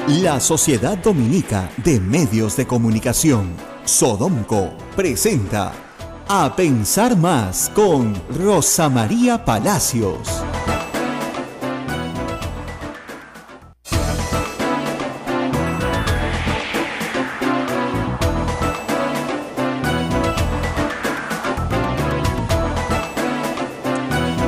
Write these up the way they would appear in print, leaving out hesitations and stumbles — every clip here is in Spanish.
La Sociedad Dominica de Medios de Comunicación, Sodomco, presenta A Pensar Más con Rosa María Palacios.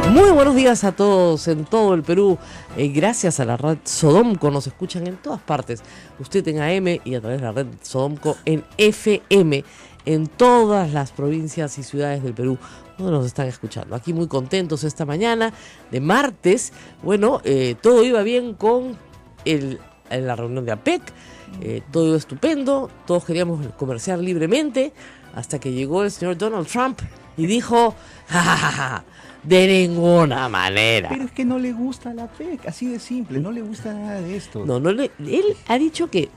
Muy buenos días a todos en todo el Perú. Gracias a la red Sodomco nos escuchan en todas partes. Usted en AM y a través de la red Sodomco en FM en todas las provincias y ciudades del Perú donde nos están escuchando. Aquí muy contentos esta mañana de martes. Bueno, todo iba bien con la reunión de APEC. Todo iba estupendo. Todos queríamos comerciar libremente hasta que llegó el señor Donald Trump y dijo: ¡ja, ja, ja, ja! De ninguna manera. Pero es que no le gusta la PEC, así de simple, no le gusta nada de esto. Él ha dicho que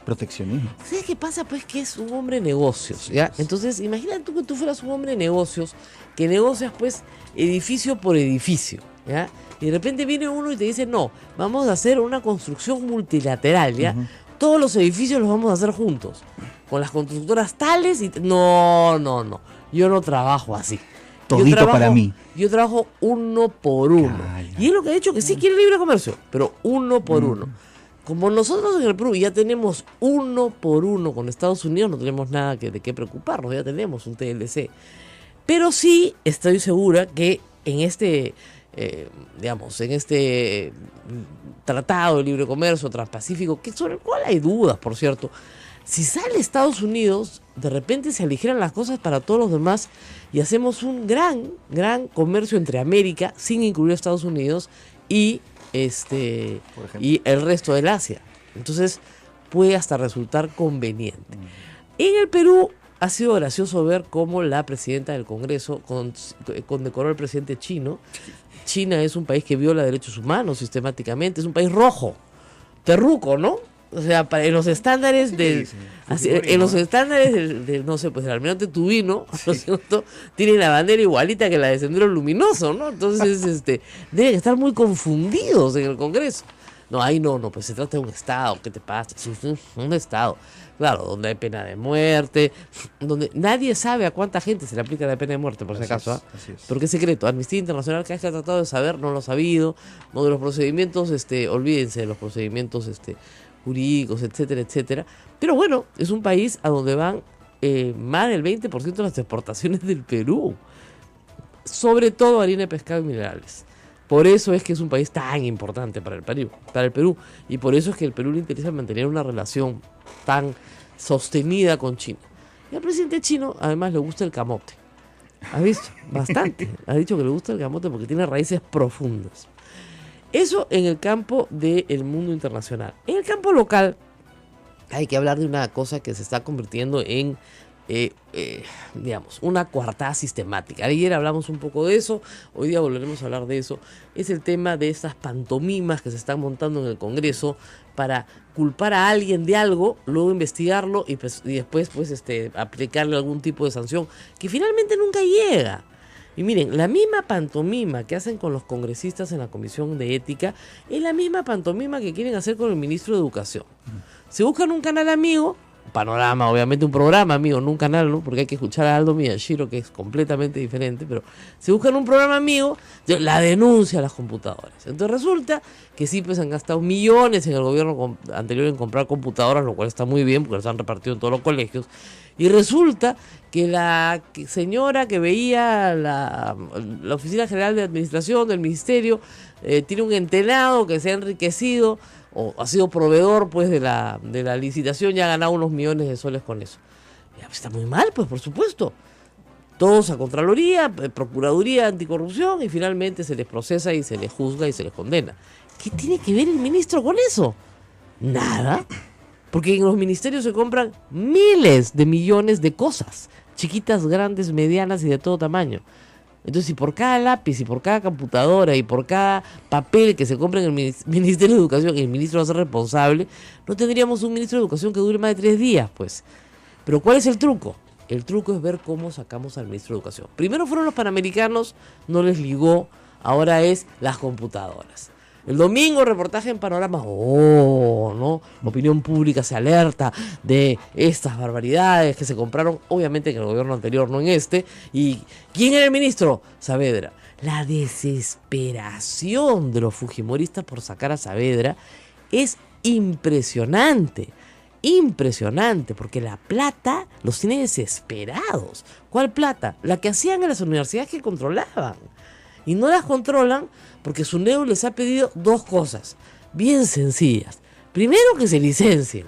proteccionismo. ¿Sabes qué pasa? Pues que es un hombre de negocios, ¿ya? Entonces, imagínate tú que tú fueras un hombre de negocios, que negocias pues edificio por edificio, ¿ya? Y de repente viene uno y te dice: no, vamos a hacer una construcción multilateral, ¿ya? Todos los edificios los vamos a hacer juntos, con las constructoras tales y... No, yo no trabajo así. Todito para mí. Yo trabajo uno por uno. Calla. Y es lo que ha dicho, que sí quiere libre comercio, pero uno por uno. Como nosotros en el Perú ya tenemos uno por uno con Estados Unidos, no tenemos nada de qué preocuparnos, ya tenemos un TLC. Pero sí estoy segura que en este tratado de libre comercio transpacífico, sobre el cual hay dudas, por cierto, si sale Estados Unidos, de repente se aligeran las cosas para todos los demás y hacemos un gran comercio entre América, sin incluir a Estados Unidos, y el resto del Asia. Entonces puede hasta resultar conveniente. En el Perú ha sido gracioso ver cómo la presidenta del Congreso condecoró al presidente chino. China es un país que viola derechos humanos sistemáticamente, es un país rojo, terruco, ¿no? O sea, en los estándares del no sé, pues el almirante Tubino, ¿no es cierto? Tienen la bandera igualita que la de Sendero Luminoso, ¿no? Entonces, deben estar muy confundidos en el Congreso. No, ahí no, pues se trata de un Estado, ¿qué te pasa? Sí, un Estado, claro, donde hay pena de muerte, donde nadie sabe a cuánta gente se le aplica la pena de muerte, por si acaso, ¿ah? Porque es secreto. Amnistía Internacional, cada vez que ha tratado de saber, no lo ha sabido. No, de los procedimientos, olvídense de los procedimientos, jurídicos, etcétera, etcétera. Pero bueno, es un país a donde van más del 20% de las exportaciones del Perú. Sobre todo harina, pescado y minerales. Por eso es que es un país tan importante para el Perú. Y por eso es que el Perú le interesa mantener una relación tan sostenida con China. Y al presidente chino, además, le gusta el camote. ¿Has visto? Bastante. Ha dicho que le gusta el camote porque tiene raíces profundas. Eso en el campo del mundo internacional. En el campo local hay que hablar de una cosa que se está convirtiendo en, una coartada sistemática. Ayer hablamos un poco de eso, hoy día volveremos a hablar de eso. Es el tema de estas pantomimas que se están montando en el Congreso para culpar a alguien de algo, luego investigarlo y después aplicarle algún tipo de sanción que finalmente nunca llega. Y miren, la misma pantomima que hacen con los congresistas en la Comisión de Ética es la misma pantomima que quieren hacer con el ministro de Educación. Se buscan un canal amigo, Panorama, obviamente un programa amigo, no un canal, ¿no? Porque hay que escuchar a Aldo Miyashiro, que es completamente diferente, pero se buscan un programa amigo, la denuncia a las computadoras. Entonces resulta que sí, pues han gastado millones en el gobierno anterior en comprar computadoras, lo cual está muy bien porque las han repartido en todos los colegios. Y resulta que la señora que veía la Oficina General de Administración del Ministerio tiene un entenado que se ha enriquecido o ha sido proveedor pues de la licitación y ha ganado unos millones de soles con eso. Ya, está muy mal, pues, por supuesto. Todos a Contraloría, Procuraduría Anticorrupción, y finalmente se les procesa y se les juzga y se les condena. ¿Qué tiene que ver el ministro con eso? Nada. Porque en los ministerios se compran miles de millones de cosas, chiquitas, grandes, medianas y de todo tamaño. Entonces, si por cada lápiz, y por cada computadora y por cada papel que se compra en el Ministerio de Educación el ministro va a ser responsable, no tendríamos un ministro de Educación que dure más de 3 días, pues. Pero ¿cuál es el truco? El truco es ver cómo sacamos al ministro de Educación. Primero fueron los panamericanos, no les ligó, ahora es las computadoras. El domingo, reportaje en Panorama, ¿no? Opinión pública se alerta de estas barbaridades que se compraron, obviamente en el gobierno anterior, no en este. ¿Y quién era el ministro? Saavedra. La desesperación de los fujimoristas por sacar a Saavedra es impresionante. Impresionante, porque la plata los tiene desesperados. ¿Cuál plata? La que hacían en las universidades que controlaban. Y no las controlan porque SUNEDU les ha pedido dos cosas bien sencillas. Primero, que se licencien,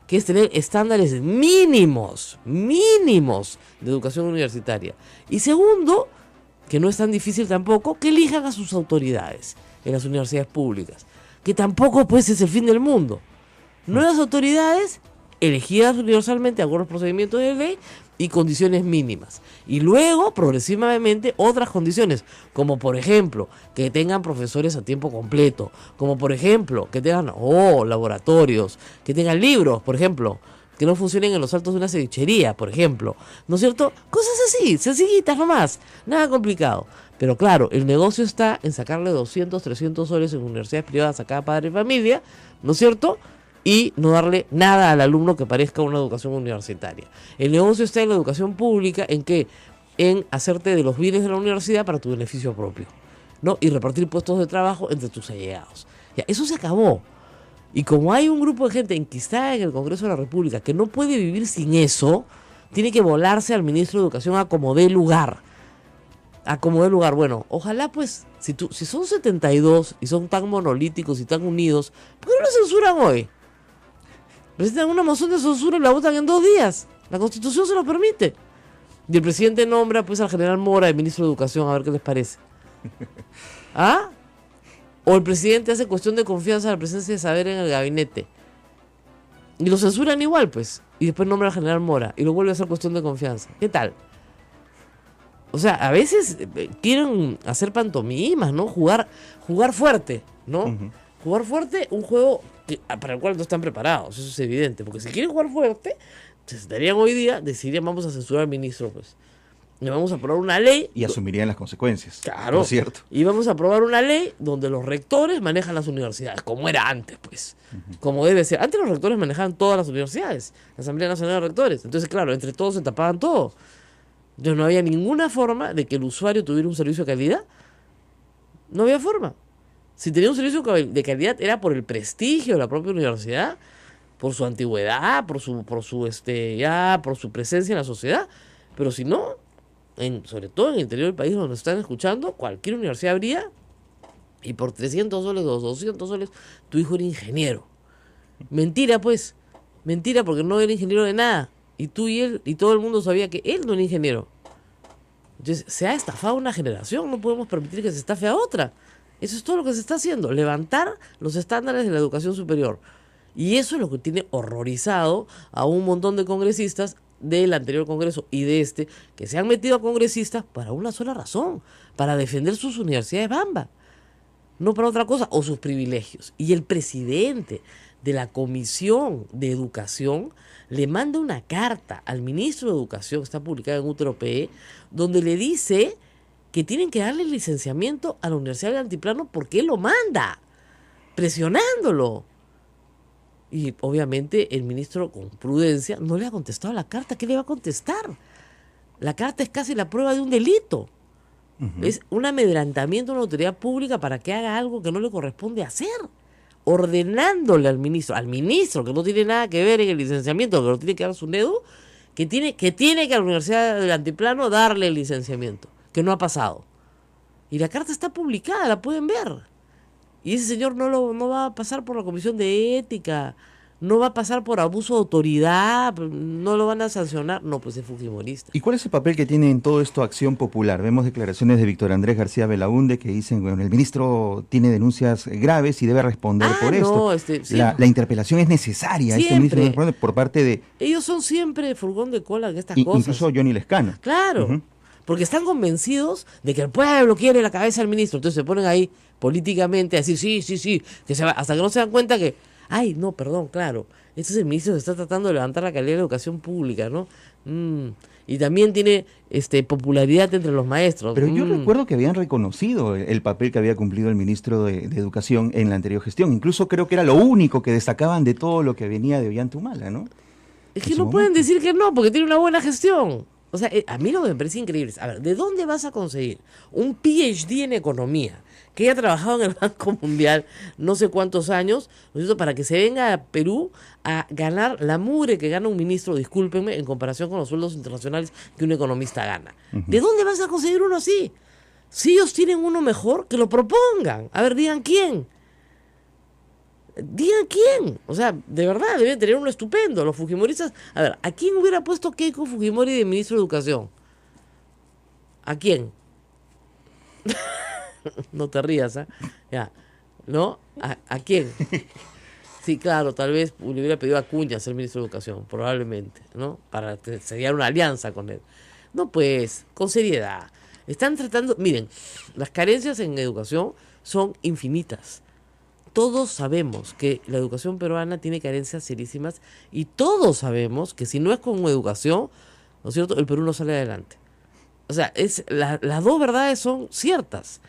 que es tener estándares mínimos de educación universitaria. Y segundo, que no es tan difícil tampoco, que elijan a sus autoridades en las universidades públicas. Que tampoco pues es el fin del mundo. Nuevas autoridades elegidas universalmente de acuerdo a los procedimientos de ley y condiciones mínimas. Y luego, progresivamente, otras condiciones, como por ejemplo, que tengan profesores a tiempo completo, como por ejemplo, que tengan laboratorios, que tengan libros, por ejemplo, que no funcionen en los altos de una cevichería, por ejemplo, ¿no es cierto? Cosas así, sencillitas nomás, nada complicado. Pero claro, el negocio está en sacarle 200, 300 soles en universidades privadas a cada padre y familia, ¿no es cierto?, y no darle nada al alumno que parezca una educación universitaria. El negocio está en la educación pública, ¿en qué? En hacerte de los bienes de la universidad para tu beneficio propio, ¿no? Y repartir puestos de trabajo entre tus allegados. Ya, eso se acabó. Y como hay un grupo de gente enquistada en el Congreso de la República que no puede vivir sin eso, tiene que volarse al ministro de Educación a como dé lugar. A como dé lugar. Bueno, ojalá pues, si son 72 y son tan monolíticos y tan unidos, ¿por qué no lo censuran hoy? Presentan una moción de censura y la votan en 2 días. La Constitución se lo permite. Y el presidente nombra pues al general Mora, el ministro de Educación, a ver qué les parece. ¿Ah? O el presidente hace cuestión de confianza a la presencia de Saavedra en el gabinete. Y lo censuran igual, pues. Y después nombra al general Mora. Y lo vuelve a hacer cuestión de confianza. ¿Qué tal? O sea, a veces quieren hacer pantomimas, ¿no? Jugar fuerte, ¿no? Uh-huh. Jugar fuerte, un juego para el cual no están preparados, eso es evidente. Porque si quieren jugar fuerte, se sentarían hoy día, decidirían vamos a censurar al ministro, pues. Y vamos a aprobar una ley. Y asumirían las consecuencias. Claro. Por cierto. Y vamos a aprobar una ley donde los rectores manejan las universidades, como era antes, pues. Uh-huh. Como debe ser. Antes los rectores manejaban todas las universidades, la Asamblea Nacional de Rectores. Entonces, claro, entre todos se tapaban todo. Entonces no había ninguna forma de que el usuario tuviera un servicio de calidad. No había forma. Si tenía un servicio de calidad era por el prestigio de la propia universidad, por su antigüedad, por su presencia en la sociedad. Pero si no, sobre todo en el interior del país donde nos están escuchando, cualquier universidad habría, y por 300 soles o 200 soles, tu hijo era ingeniero. Mentira, pues. Mentira, porque no era ingeniero de nada. Y tú y él, y todo el mundo sabía que él no era ingeniero. Entonces, se ha estafado una generación, no podemos permitir que se estafe a otra. Eso es todo lo que se está haciendo, levantar los estándares de la educación superior. Y eso es lo que tiene horrorizado a un montón de congresistas del anterior Congreso y de este, que se han metido a congresistas para una sola razón, para defender sus universidades bamba, no para otra cosa, o sus privilegios. Y el presidente de la Comisión de Educación le manda una carta al ministro de Educación, que está publicada en UTROPE, donde le dice que tienen que darle el licenciamiento a la Universidad del Altiplano porque él lo manda, presionándolo. Y obviamente el ministro, con prudencia, no le ha contestado la carta. ¿Qué le va a contestar? La carta es casi la prueba de un delito. Uh-huh. Es un amedrentamiento de una autoridad pública para que haga algo que no le corresponde hacer, ordenándole al ministro que no tiene nada que ver en el licenciamiento, que lo tiene que dar SUNEDU, que tiene que a la Universidad del Altiplano darle el licenciamiento, que no ha pasado. Y la carta está publicada, la pueden ver. Y ese señor no va a pasar por la Comisión de Ética, no va a pasar por abuso de autoridad, no lo van a sancionar. No, pues es fujimorista. ¿Y cuál es el papel que tiene en todo esto Acción Popular? Vemos declaraciones de Víctor Andrés García Belaúnde que dicen, bueno, el ministro tiene denuncias graves y debe responder por esto. La interpelación es necesaria. Siempre. Este ministro por parte de... Ellos son siempre furgón de cola en estas cosas. Incluso Johnny Lescano. Claro. Uh-huh. Porque están convencidos de que el pueblo quiere la cabeza del ministro. Entonces se ponen ahí políticamente a decir sí, que se va, hasta que no se dan cuenta que, ay, no, perdón, claro, este es el ministro que está tratando de levantar la calidad de la educación pública, ¿no? y también tiene popularidad entre los maestros. Pero yo recuerdo que habían reconocido el papel que había cumplido el ministro de Educación en la anterior gestión. Incluso creo que era lo único que destacaban de todo lo que venía de Ollanta-Humala, ¿no? Es que no pueden decir que no, porque tiene una buena gestión. O sea, a mí lo que me parece increíble es, a ver, ¿de dónde vas a conseguir un PhD en economía que haya trabajado en el Banco Mundial no sé cuántos años, ¿no es cierto?, para que se venga a Perú a ganar la mugre que gana un ministro, discúlpenme, en comparación con los sueldos internacionales que un economista gana? ¿De dónde vas a conseguir uno así? Si ellos tienen uno mejor, que lo propongan. A ver, digan quién. Digan quién. O sea, de verdad, deben tener uno estupendo. Los fujimoristas. A ver, ¿a quién hubiera puesto Keiko Fujimori de ministro de Educación? ¿A quién? No te rías, ¿eh? Ya. ¿No? ¿A quién? Sí, claro, tal vez le hubiera pedido a Acuña ser ministro de Educación, probablemente, ¿no? Para que se diera una alianza con él. No, pues, con seriedad. Están tratando. Miren, las carencias en educación son infinitas. Todos sabemos que la educación peruana tiene carencias serísimas y todos sabemos que si no es con educación, ¿no es cierto?, el Perú no sale adelante. O sea, las dos verdades son ciertas.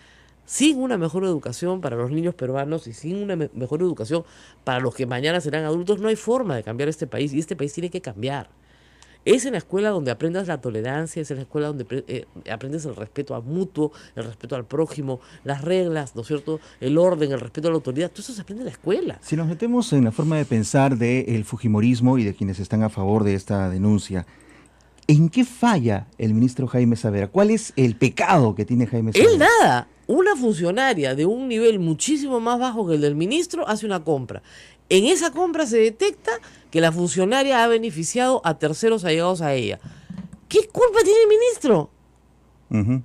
Sin una mejor educación para los niños peruanos y sin una mejor educación para los que mañana serán adultos, no hay forma de cambiar este país, y este país tiene que cambiar. Es en la escuela donde aprendas la tolerancia, es en la escuela donde aprendes el respeto a mutuo, el respeto al prójimo, las reglas, ¿no es cierto?, el orden, el respeto a la autoridad. Todo eso se aprende en la escuela. Si nos metemos en la forma de pensar del fujimorismo y de quienes están a favor de esta denuncia, ¿en qué falla el ministro Jaime Saavedra? ¿Cuál es el pecado que tiene Jaime Saavedra? Él nada. Una funcionaria de un nivel muchísimo más bajo que el del ministro hace una compra. En esa compra se detecta que la funcionaria ha beneficiado a terceros allegados a ella. ¿Qué culpa tiene el ministro?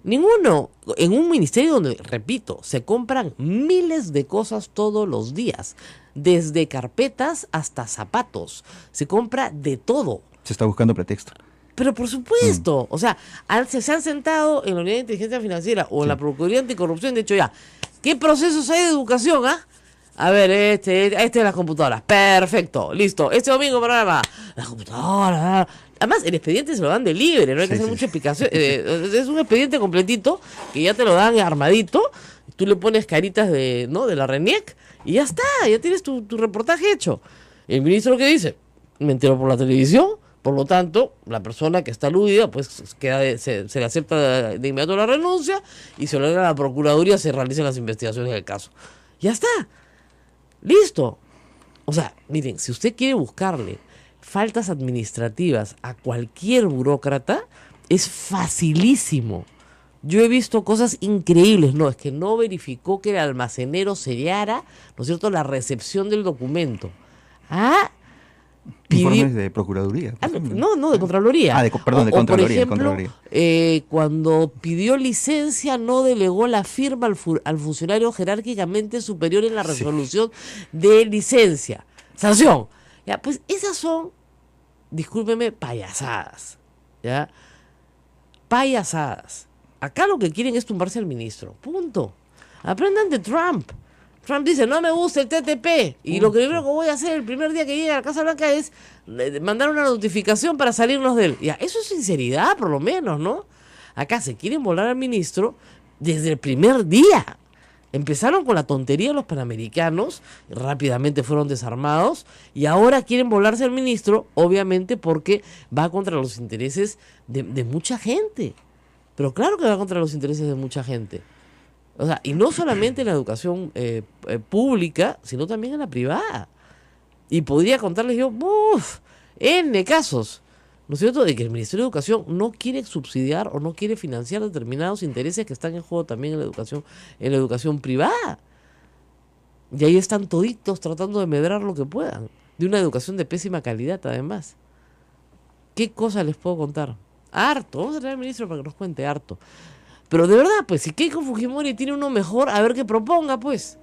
Ninguno. En un ministerio donde, repito, se compran miles de cosas todos los días, desde carpetas hasta zapatos. Se compra de todo. Se está buscando pretexto. Pero por supuesto, o sea, se han sentado en la Unidad de Inteligencia Financiera o en la Procuraduría Anticorrupción, de hecho ya, ¿qué procesos hay de educación, A ver, este de las computadoras, perfecto, listo, este domingo programa, las computadoras, además el expediente se lo dan de libre, no hay que hacer mucha explicación, es un expediente completito que ya te lo dan armadito, tú le pones caritas de la RENIEC y ya está, ya tienes tu reportaje hecho. El ministro, ¿qué dice? Me entero por la televisión. Por lo tanto, la persona que está aludida, pues se le acepta de inmediato la renuncia y se lo da a la Procuraduría, se realicen las investigaciones del caso. Ya está. Listo. O sea, miren, si usted quiere buscarle faltas administrativas a cualquier burócrata, es facilísimo. Yo he visto cosas increíbles. No, es que no verificó que el almacenero sellara, ¿no es cierto?, la recepción del documento. Informes de Procuraduría. No, de Contraloría. De Contraloría. Por ejemplo, cuando pidió licencia, no delegó la firma al funcionario jerárquicamente superior en la resolución de licencia. Sanción. Ya, pues esas son, discúlpeme, payasadas. ¿Ya? Payasadas. Acá lo que quieren es tumbarse al ministro. Punto. Aprendan de Trump. Trump dice, no me gusta el TTP. Y lo primero que voy a hacer el primer día que llegue a la Casa Blanca es mandar una notificación para salirnos de él. Ya, eso es sinceridad, por lo menos, ¿no? Acá se quieren volar al ministro desde el primer día. Empezaron con la tontería de los panamericanos, rápidamente fueron desarmados, y ahora quieren volarse al ministro, obviamente porque va contra los intereses de mucha gente. Pero claro que va contra los intereses de mucha gente. O sea, y no solamente en la educación pública, sino también en la privada. Y podría contarles yo, N casos, ¿no es cierto?, de que el Ministerio de Educación no quiere subsidiar o no quiere financiar determinados intereses que están en juego también en la educación privada. Y ahí están toditos tratando de medrar lo que puedan, de una educación de pésima calidad además. ¿Qué cosa les puedo contar? Harto, vamos a traer al ministro para que nos cuente harto. Pero de verdad, pues, si Keiko Fujimori tiene uno mejor, a ver qué proponga, pues.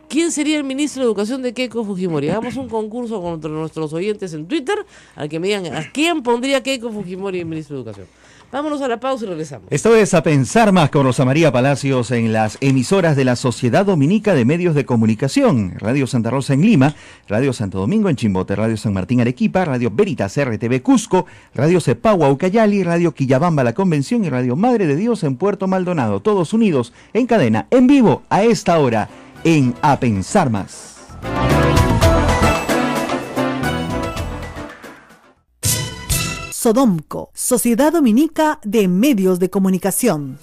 ¿Quién sería el ministro de Educación de Keiko Fujimori? Hagamos un concurso contra nuestros oyentes en Twitter, al que me digan, ¿a quién pondría Keiko Fujimori el ministro de Educación? Vámonos a la pausa y regresamos. Esto es A Pensar Más con Rosa María Palacios en las emisoras de la Sociedad Dominica de Medios de Comunicación. Radio Santa Rosa en Lima, Radio Santo Domingo en Chimbote, Radio San Martín Arequipa, Radio Veritas RTV Cusco, Radio Cepagua Ucayali, Radio Quillabamba La Convención y Radio Madre de Dios en Puerto Maldonado. Todos unidos en cadena, en vivo, a esta hora, en A Pensar Más. Sodomco, Sociedad Dominica de Medios de Comunicación.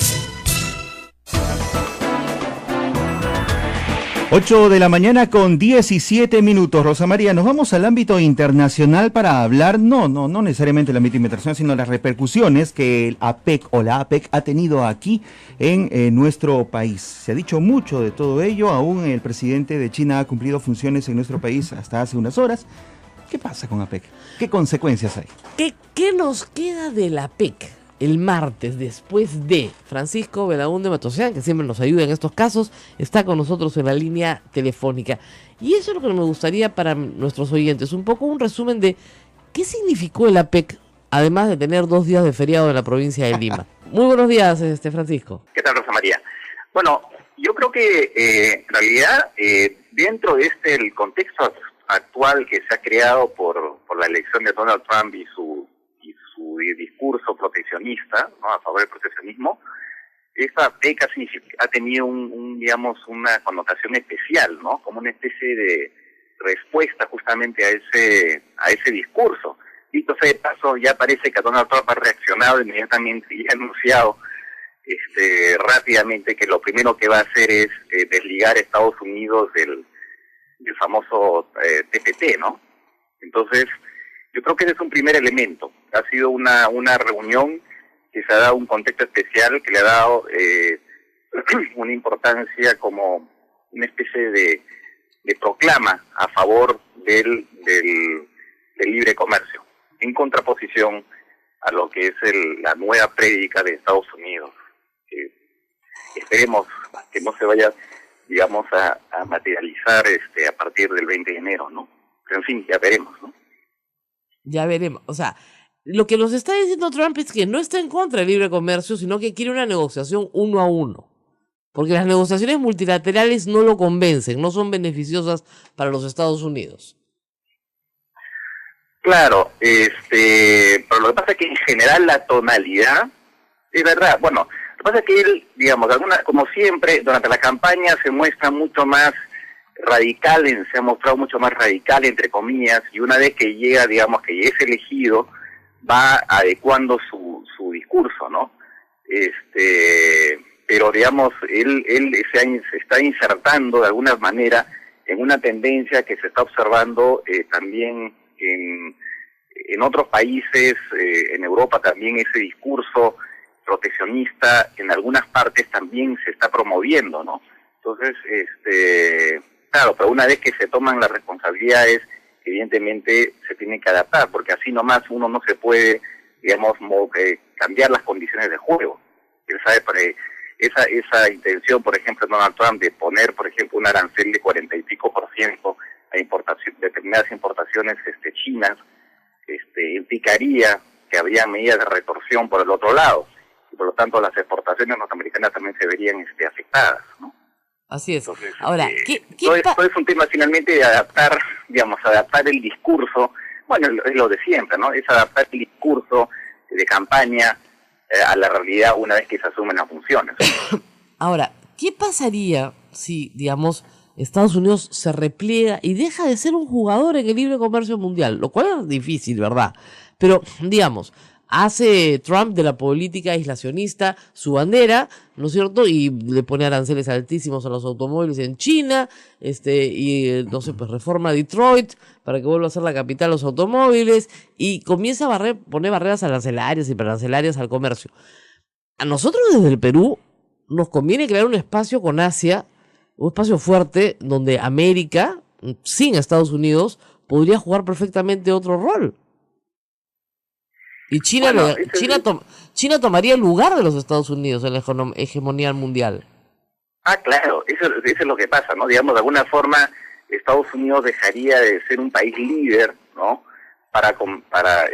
8 de la mañana con 17 minutos. Rosa María, nos vamos al ámbito internacional para hablar, no necesariamente el ámbito internacional, sino las repercusiones que el APEC o la APEC ha tenido aquí en nuestro país. Se ha dicho mucho de todo ello, aún el presidente de China ha cumplido funciones en nuestro país hasta hace unas horas. ¿Qué pasa con APEC? ¿Qué consecuencias hay? ¿Qué nos queda de la APEC el martes después de Francisco Belaúnde Matosian, que siempre nos ayuda en estos casos, está con nosotros en la línea telefónica? Y eso es lo que me gustaría para nuestros oyentes, un poco un resumen de qué significó el APEC, además de tener 2 días de feriado en la provincia de Lima. Muy buenos días, Francisco. ¿Qué tal, Rosa María? Bueno, yo creo que en realidad dentro de el contexto actual que se ha creado por la elección de Donald Trump y su discurso proteccionista, ¿no?, a favor del proteccionismo, esa APEC ha tenido una connotación especial, ¿no?, como una especie de respuesta justamente a ese discurso. Dicho sea de paso, ya parece que Donald Trump ha reaccionado inmediatamente y ha anunciado rápidamente que lo primero que va a hacer es desligar a Estados Unidos del famoso TPP, ¿no? Entonces, yo creo que ese es un primer elemento. Ha sido una reunión que se ha dado un contexto especial, que le ha dado una importancia como una especie de proclama a favor del libre comercio, en contraposición a lo que es la nueva prédica de Estados Unidos. Esperemos que no se vaya, digamos, a materializar a partir del 20 de enero, ¿no? Pero en fin, ya veremos, ¿no? Ya veremos. O sea, lo que nos está diciendo Trump es que no está en contra del libre comercio, sino que quiere una negociación 1 a 1. Porque las negociaciones multilaterales no lo convencen, no son beneficiosas para los Estados Unidos. Claro, pero lo que pasa es que en general la tonalidad, es verdad, bueno, lo que pasa es que él, digamos, como siempre, durante la campaña se muestra mucho más radical, se ha mostrado mucho más radical, entre comillas, y una vez que llega, digamos, que es elegido, va adecuando su discurso, ¿no? Pero, digamos, él se está insertando de alguna manera en una tendencia que se está observando también en otros países, en Europa también ese discurso proteccionista en algunas partes también se está promoviendo, ¿no? Entonces, claro, pero una vez que se toman las responsabilidades, evidentemente se tiene que adaptar, porque así nomás uno no se puede, digamos, cambiar las condiciones de juego. Él sabe, esa intención, por ejemplo, de Donald Trump de poner, por ejemplo, un arancel de 40 y pico % a determinadas importaciones chinas, implicaría que habría medidas de retorsión por el otro lado, y por lo tanto las exportaciones norteamericanas también se verían afectadas, ¿no? Así es. Entonces, ahora, todo es un tema finalmente de adaptar el discurso, bueno, es lo de siempre, ¿no? Es adaptar el discurso de campaña a la realidad una vez que se asumen las funciones. Ahora, ¿qué pasaría si, digamos, Estados Unidos se repliega y deja de ser un jugador en el libre comercio mundial? Lo cual es difícil, ¿verdad? Pero, digamos, hace Trump de la política aislacionista su bandera, ¿no es cierto? Y le pone aranceles altísimos a los automóviles en China, no sé, pues reforma Detroit para que vuelva a ser la capital de los automóviles, y comienza a poner barreras arancelarias y prearancelarias al comercio. A nosotros desde el Perú nos conviene crear un espacio con Asia, un espacio fuerte donde América, sin Estados Unidos, podría jugar perfectamente otro rol. Y China tomaría el lugar de los Estados Unidos en la hegemonía mundial. Claro, eso es lo que pasa, ¿no? Digamos, de alguna forma, Estados Unidos dejaría de ser un país líder, ¿no? Para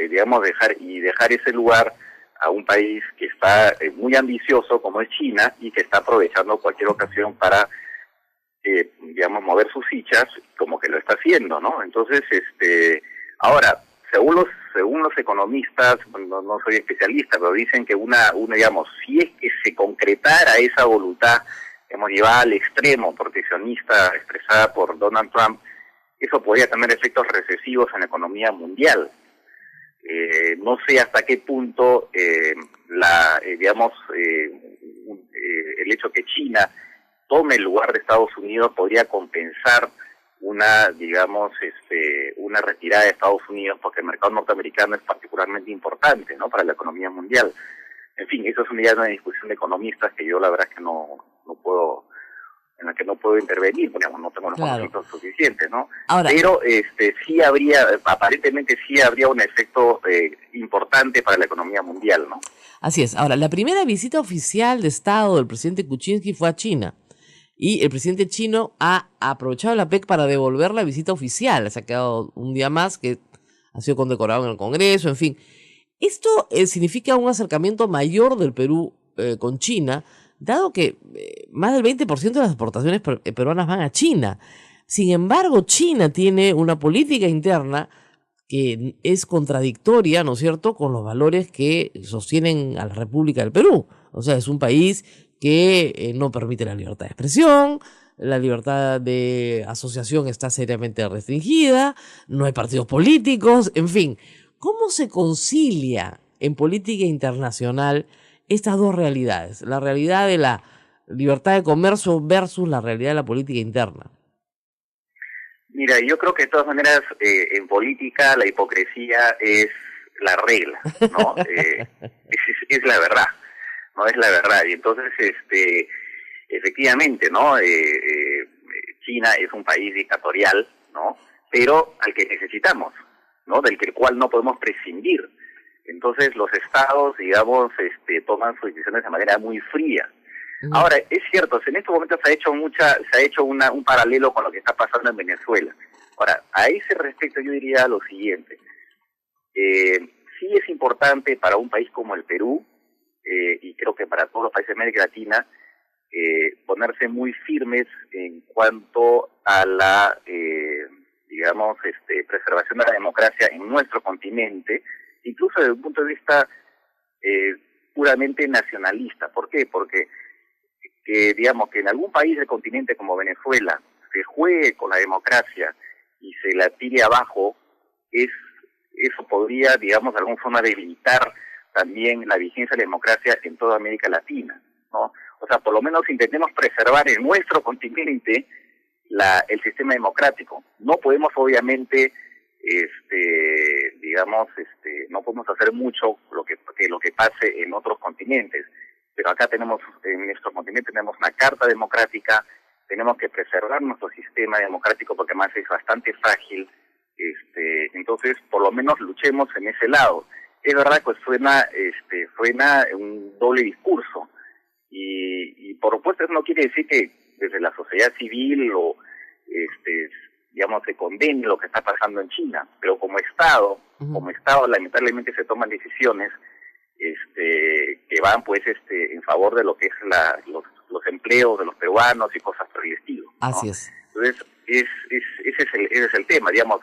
digamos, dejar ese lugar a un país que está muy ambicioso como es China y que está aprovechando cualquier ocasión para, digamos, mover sus fichas, como que lo está haciendo, ¿no? Entonces, ahora, según los economistas, no soy especialista, pero dicen que digamos, si es que se concretara esa voluntad, hemos llevado al extremo proteccionista expresada por Donald Trump, eso podría tener efectos recesivos en la economía mundial. No sé hasta qué punto, digamos, el hecho que China tome el lugar de Estados Unidos podría compensar una retirada de Estados Unidos, porque el mercado norteamericano es particularmente importante, ¿no?, para la economía mundial. En fin, eso es una discusión de economistas que yo la verdad es que no puedo, en la que no puedo intervenir, porque no tengo los conocimientos suficientes, ¿no? Ahora, pero aparentemente sí habría un efecto importante para la economía mundial, ¿no? Así es. Ahora, la primera visita oficial de Estado del presidente Kuczynski fue a China. Y el presidente chino ha aprovechado la PEC para devolver la visita oficial. Se ha quedado un día más, que ha sido condecorado en el Congreso, en fin. Esto significa un acercamiento mayor del Perú con China, dado que más del 20% de las exportaciones peruanas van a China. Sin embargo, China tiene una política interna que es contradictoria, ¿no es cierto?, con los valores que sostienen a la República del Perú. O sea, es un país que no permite la libertad de expresión, la libertad de asociación está seriamente restringida, no hay partidos políticos, en fin. ¿Cómo se concilia en política internacional estas dos realidades? La realidad de la libertad de comercio versus la realidad de la política interna. Mira, yo creo que de todas maneras en política la hipocresía es la regla, ¿no? Es la verdad, ¿no? Es la verdad. Y entonces, efectivamente, ¿no? China es un país dictatorial, ¿no? Pero al que necesitamos, ¿no? Del cual no podemos prescindir. Entonces los estados, digamos, toman sus decisiones de manera muy fría. Ahora, es cierto, en estos momentos se ha hecho un paralelo con lo que está pasando en Venezuela. Ahora, a ese respecto yo diría lo siguiente. Sí es importante para un país como el Perú, y creo que para todos los países de América Latina, ponerse muy firmes en cuanto a la, digamos, preservación de la democracia en nuestro continente, incluso desde un punto de vista puramente nacionalista. ¿Por qué? Porque digamos que en algún país del continente como Venezuela se juegue con la democracia y se la tire abajo, eso podría, digamos, de alguna forma debilitar también la vigencia de la democracia en toda América Latina, ¿no? O sea, por lo menos intentemos preservar en nuestro continente el sistema democrático. No podemos, obviamente, digamos, no podemos hacer mucho lo que pase en otros continentes, pero acá en nuestro continente tenemos una carta democrática, tenemos que preservar nuestro sistema democrático porque además es bastante frágil, entonces por lo menos luchemos en ese lado. Es verdad que suena un doble discurso, y por supuesto eso no quiere decir que desde la sociedad civil digamos, se condene lo que está pasando en China, pero como Estado lamentablemente se toman decisiones que van pues en favor de lo que es los empleos de los peruanos y cosas por el estilo, ¿no? Así es. Entonces ese es el tema, digamos.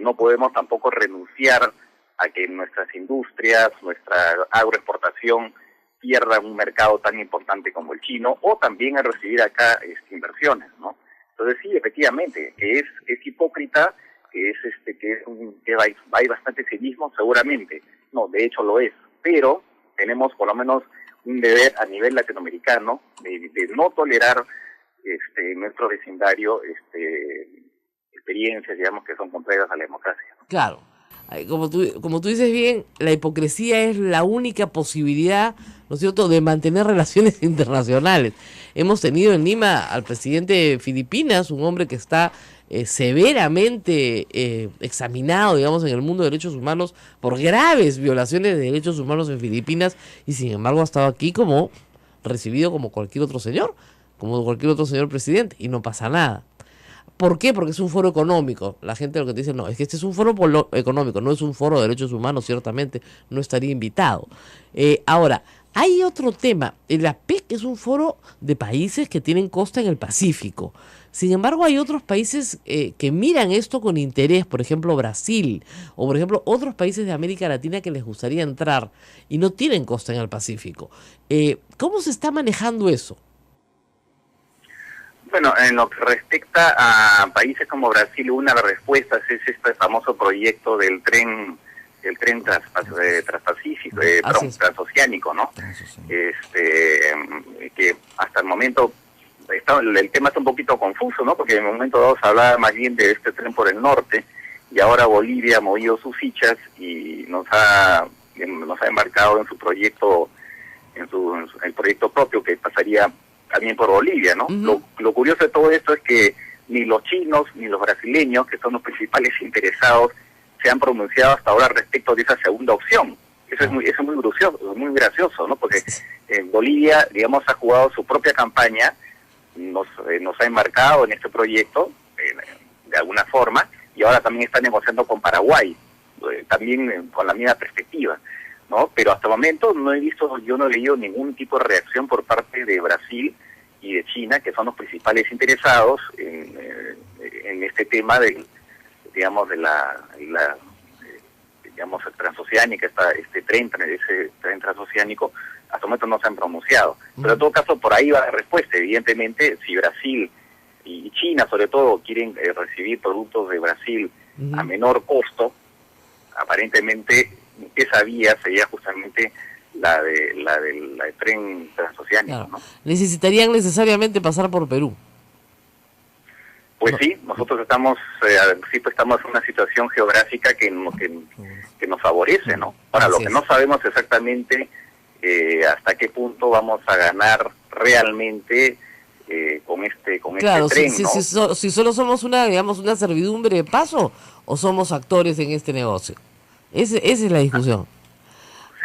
No podemos tampoco renunciar a que nuestras industrias, nuestra agroexportación pierdan un mercado tan importante como el chino, o también a recibir acá inversiones, ¿no? Entonces sí, efectivamente, es hipócrita, que hay bastante cinismo, seguramente. No, de hecho lo es, pero tenemos por lo menos un deber a nivel latinoamericano de no tolerar en nuestro vecindario experiencias, digamos, que son contrarias a la democracia, ¿no? Claro. Como tú dices bien, la hipocresía es la única posibilidad, ¿no es cierto?, de mantener relaciones internacionales. Hemos tenido en Lima al presidente de Filipinas, un hombre que está severamente examinado, digamos, en el mundo de derechos humanos por graves violaciones de derechos humanos en Filipinas, y sin embargo ha estado aquí recibido como cualquier otro señor presidente, y no pasa nada. ¿Por qué? Porque es un foro económico. La gente lo que te dice, no, es que este es un foro económico, no es un foro de derechos humanos, ciertamente no estaría invitado. Ahora, hay otro tema. La APEC es un foro de países que tienen costa en el Pacífico. Sin embargo, hay otros países que miran esto con interés, por ejemplo Brasil, o por ejemplo otros países de América Latina que les gustaría entrar y no tienen costa en el Pacífico. ¿Cómo se está manejando eso? Bueno, en lo que respecta a países como Brasil, una de las respuestas es este famoso proyecto del tren transpacífico, transoceánico, ¿no? Que hasta el momento el tema está un poquito confuso, ¿no? Porque en el momento dado se hablaba más bien de este tren por el norte, y ahora Bolivia ha movido sus fichas y nos ha embarcado en su proyecto, el proyecto propio que pasaría también por Bolivia, ¿no? Lo curioso de todo esto es que ni los chinos ni los brasileños, que son los principales interesados, se han pronunciado hasta ahora respecto de esa segunda opción. Eso es muy gracioso, ¿no? Porque Bolivia, digamos, ha jugado su propia campaña, nos ha embarcado en este proyecto de alguna forma, y ahora también está negociando con Paraguay, también con la misma perspectiva, ¿no? Pero hasta el momento yo no he leído ningún tipo de reacción por parte de Brasil y de China, que son los principales interesados en este tema del, digamos, digamos, transoceánica, ese tren transoceánico. Hasta el momento no se han pronunciado. Pero en todo caso, por ahí va la respuesta. Evidentemente, si Brasil y China, sobre todo, quieren recibir productos de Brasil a menor costo, aparentemente esa vía sería justamente la del tren transoceánico, claro, ¿no? Necesitarían necesariamente pasar por Perú. Pues sí, nosotros estamos en una situación geográfica que nos favorece, ¿no? Ahora, lo que no sabemos exactamente hasta qué punto vamos a ganar realmente con este tren, ¿no? Si solo somos una servidumbre de paso, o somos actores en este negocio. Esa es la discusión.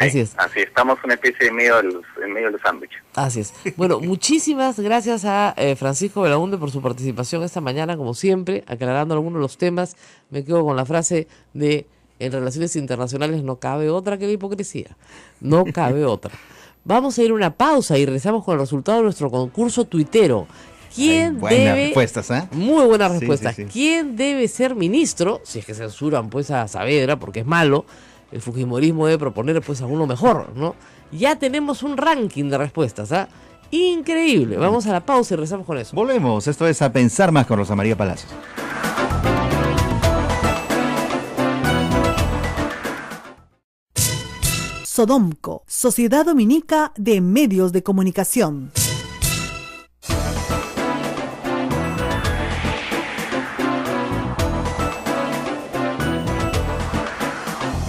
Sí, así estamos una especie en medio del sándwich. Así es. Bueno, muchísimas gracias a Francisco Belaunde por su participación esta mañana, como siempre, aclarando algunos de los temas. Me quedo con la frase de: en relaciones internacionales no cabe otra que la hipocresía. No cabe otra. Vamos a ir a una pausa y regresamos con el resultado de nuestro concurso tuitero. Buenas respuestas, ¿eh? Muy buena respuesta. Sí. ¿Quién debe ser ministro? Si es que censuran pues a Saavedra, porque es malo. El fujimorismo debe proponer pues a uno mejor, ¿no? Ya tenemos un ranking de respuestas, ¿ah? Increíble. Vamos a la pausa y regresamos con eso. Volvemos. Esto es A Pensar Más con Rosa María Palacios. Sodomco, Sociedad Dominica de Medios de Comunicación.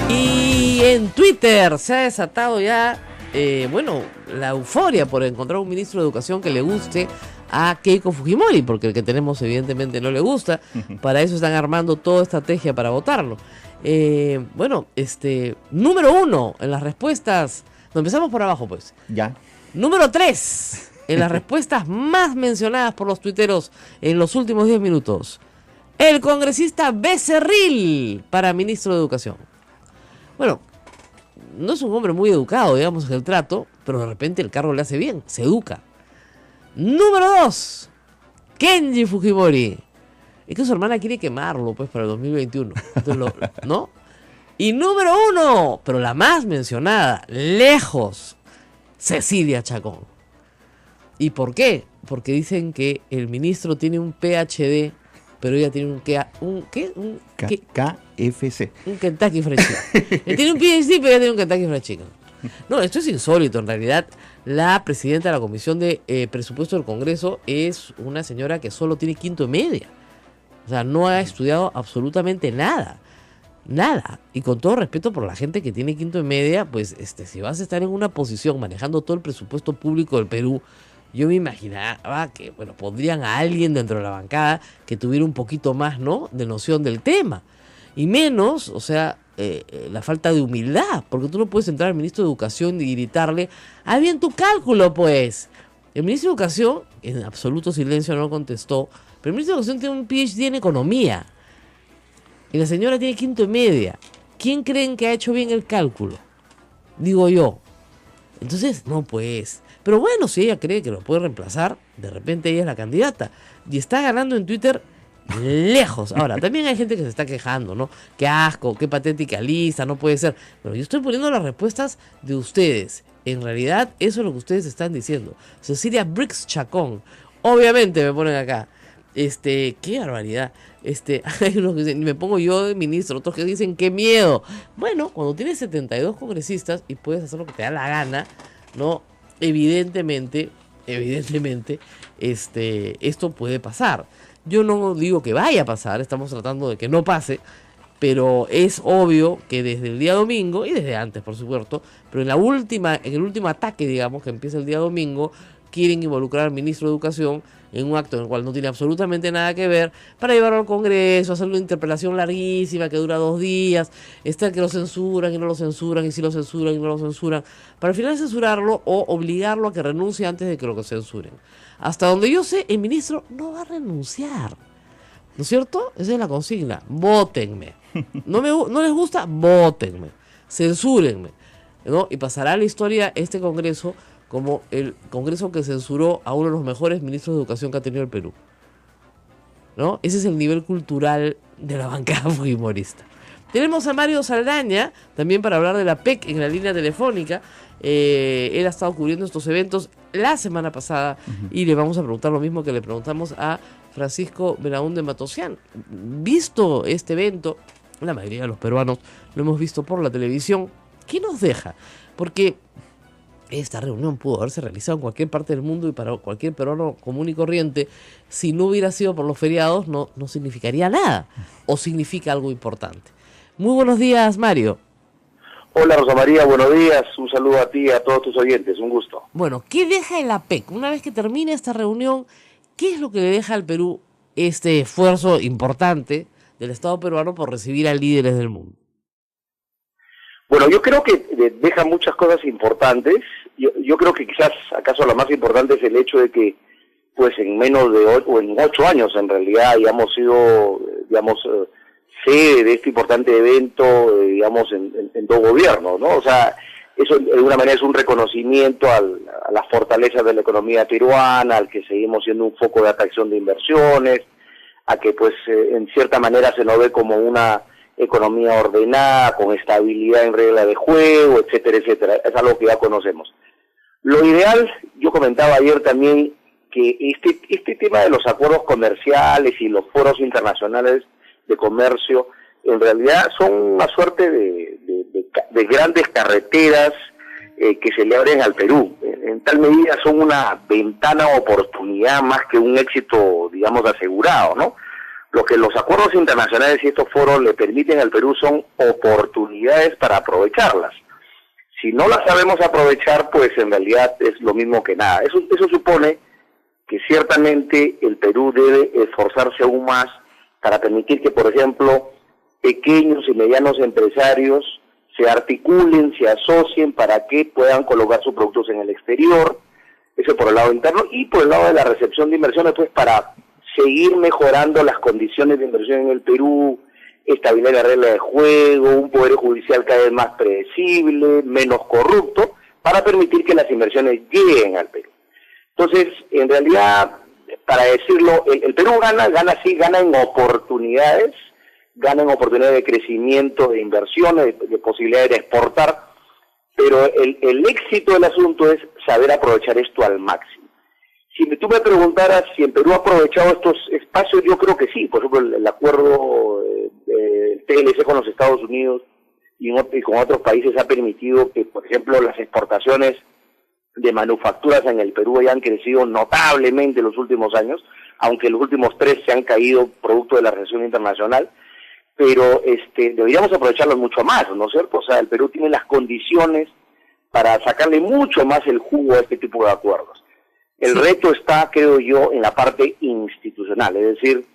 Y en Twitter se ha desatado ya, la euforia por encontrar un ministro de Educación que le guste a Keiko Fujimori, porque el que tenemos evidentemente no le gusta. Para eso están armando toda estrategia para votarlo. Número 1 en las respuestas. Nos empezamos por abajo, pues. Ya. Número 3 en las respuestas más mencionadas por los tuiteros en los últimos 10 minutos. El congresista Becerril para ministro de Educación. Bueno, no es un hombre muy educado, digamos, en el trato, pero de repente el cargo le hace bien, se educa. Número 2, Kenji Fujimori. Es que su hermana quiere quemarlo, pues, para el 2021. Entonces, ¿no? Y número 1, pero la más mencionada, lejos, Cecilia Chacón. ¿Y por qué? Porque dicen que el ministro tiene un PhD, pero ella tiene un KFC. Un Kentucky Fried Chicken. Él tiene un PhD, pero ella tiene un Kentucky Fried Chicken. No, esto es insólito. En realidad, la presidenta de la Comisión de Presupuesto del Congreso es una señora que solo tiene quinto y media. O sea, no ha estudiado absolutamente nada. Nada. Y con todo respeto por la gente que tiene quinto y media, pues si vas a estar en una posición manejando todo el presupuesto público del Perú, yo me imaginaba que, pondrían a alguien dentro de la bancada que tuviera un poquito más, ¿no?, de noción del tema. Y menos, la falta de humildad, porque tú no puedes entrar al ministro de Educación y gritarle: ¡ah, bien tu cálculo, pues! El ministro de Educación, en absoluto silencio, no contestó, Pero el ministro de Educación tiene un PhD en economía. Y la señora tiene quinto y media. ¿Quién creen que ha hecho bien el cálculo? Digo yo. Entonces, no pues. Pero bueno, si ella cree que lo puede reemplazar, de repente ella es la candidata. Y está ganando en Twitter lejos. Ahora, también hay gente que se está quejando, ¿no? Qué asco, qué patética lista, no puede ser. Pero yo estoy poniendo las respuestas de ustedes. En realidad, eso es lo que ustedes están diciendo. Cecilia Briggs Chacón. Obviamente me ponen acá. Qué barbaridad. Hay unos que dicen, me pongo yo de ministro, otros que dicen, qué miedo. Bueno, cuando tienes 72 congresistas y puedes hacer lo que te da la gana, ¿no? Evidentemente, esto puede pasar. Yo no digo que vaya a pasar, estamos tratando de que no pase, pero es obvio que desde el día domingo, y desde antes, por supuesto, pero en el último ataque, digamos, que empieza el día domingo, quieren involucrar al ministro de Educación en un acto en el cual no tiene absolutamente nada que ver, para llevarlo al Congreso, hacer una interpelación larguísima que dura 2 días, está el que lo censuran y no lo censuran, y si lo censuran y no lo censuran, para al final censurarlo o obligarlo a que renuncie antes de que lo censuren. Hasta donde yo sé, el ministro no va a renunciar, ¿no es cierto? Esa es la consigna, vótenme. No les gusta, vótenme, censúrenme, ¿no? Y pasará a la historia este Congreso como el Congreso que censuró a uno de los mejores ministros de Educación que ha tenido el Perú, ¿no? Ese es el nivel cultural de la bancada fujimorista. Tenemos a Mario Saldaña, también para hablar de la PEC en la línea telefónica. Él ha estado cubriendo estos eventos la semana pasada y le vamos a preguntar lo mismo que le preguntamos a Francisco Belaúnde Matosian. Visto este evento, la mayoría de los peruanos lo hemos visto por la televisión. ¿Qué nos deja? Porque esta reunión pudo haberse realizado en cualquier parte del mundo y para cualquier peruano común y corriente, si no hubiera sido por los feriados, no significaría nada, o significa algo importante. Muy buenos días, Mario. Hola, Rosa María, buenos días, un saludo a ti y a todos tus oyentes, un gusto. Bueno, ¿qué deja el APEC? Una vez que termine esta reunión, ¿qué es lo que le deja al Perú este esfuerzo importante del Estado peruano por recibir a líderes del mundo? Bueno, yo creo que deja muchas cosas importantes. Yo creo que quizás, acaso la más importante es el hecho de que, pues en menos de 8 años en realidad, hayamos sido, sede de este importante evento, en 2 gobiernos, ¿no? O sea, eso de alguna manera es un reconocimiento a las fortalezas de la economía peruana, al que seguimos siendo un foco de atracción de inversiones, a que pues en cierta manera se nos ve como una economía ordenada, con estabilidad en regla de juego, etcétera, etcétera. Es algo que ya conocemos. Lo ideal, yo comentaba ayer también, que este tema de los acuerdos comerciales y los foros internacionales de comercio, en realidad son una suerte de grandes carreteras que se le abren al Perú. En tal medida son una ventana de oportunidad más que un éxito, digamos, asegurado, ¿no? Lo que los acuerdos internacionales y estos foros le permiten al Perú son oportunidades para aprovecharlas. Si no las sabemos aprovechar, pues en realidad es lo mismo que nada. Eso supone que ciertamente el Perú debe esforzarse aún más para permitir que, por ejemplo, pequeños y medianos empresarios se articulen, se asocien para que puedan colocar sus productos en el exterior, eso por el lado interno, y por el lado de la recepción de inversiones, pues para seguir mejorando las condiciones de inversión en el Perú, estabilidad de la regla de juego, un poder judicial cada vez más predecible, menos corrupto, para permitir que las inversiones lleguen al Perú. Entonces, en realidad, para decirlo, el Perú gana en oportunidades, de crecimiento, de inversiones, de posibilidades de exportar, pero el éxito del asunto es saber aprovechar esto al máximo. Si tú me preguntaras si el Perú ha aprovechado estos espacios, yo creo que sí. Por ejemplo, el acuerdo del TLC con los Estados Unidos y con otros países ha permitido que, por ejemplo, las exportaciones de manufacturas en el Perú hayan crecido notablemente en los últimos años, aunque los últimos 3 se han caído producto de la recesión internacional, pero deberíamos aprovecharlos mucho más, ¿no es cierto? O sea, el Perú tiene las condiciones para sacarle mucho más el jugo a este tipo de acuerdos. El reto está, creo yo, en la parte institucional, es decir,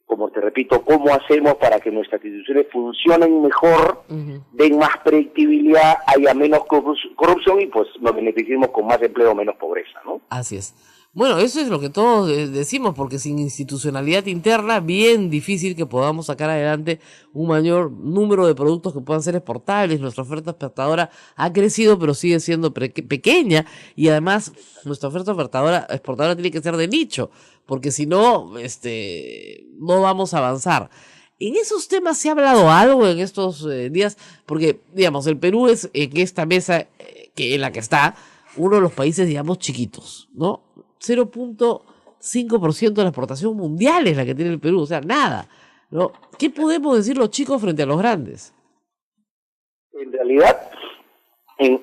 como te repito, cómo hacemos para que nuestras instituciones funcionen mejor, den más predictibilidad, haya menos corrupción y pues nos beneficiemos con más empleo, menos pobreza, ¿no? Así es. Bueno, eso es lo que todos decimos, porque sin institucionalidad interna, bien difícil que podamos sacar adelante un mayor número de productos que puedan ser exportables. Nuestra oferta exportadora ha crecido, pero sigue siendo pequeña, y además nuestra oferta exportadora tiene que ser de nicho, porque si no, no vamos a avanzar. ¿En esos temas se ha hablado algo en estos días? Porque, digamos, el Perú es en esta mesa en la que está uno de los países, digamos, chiquitos, ¿no? 0.5% de la exportación mundial es la que tiene el Perú, o sea, nada, ¿no? ¿Qué podemos decir los chicos frente a los grandes? En realidad,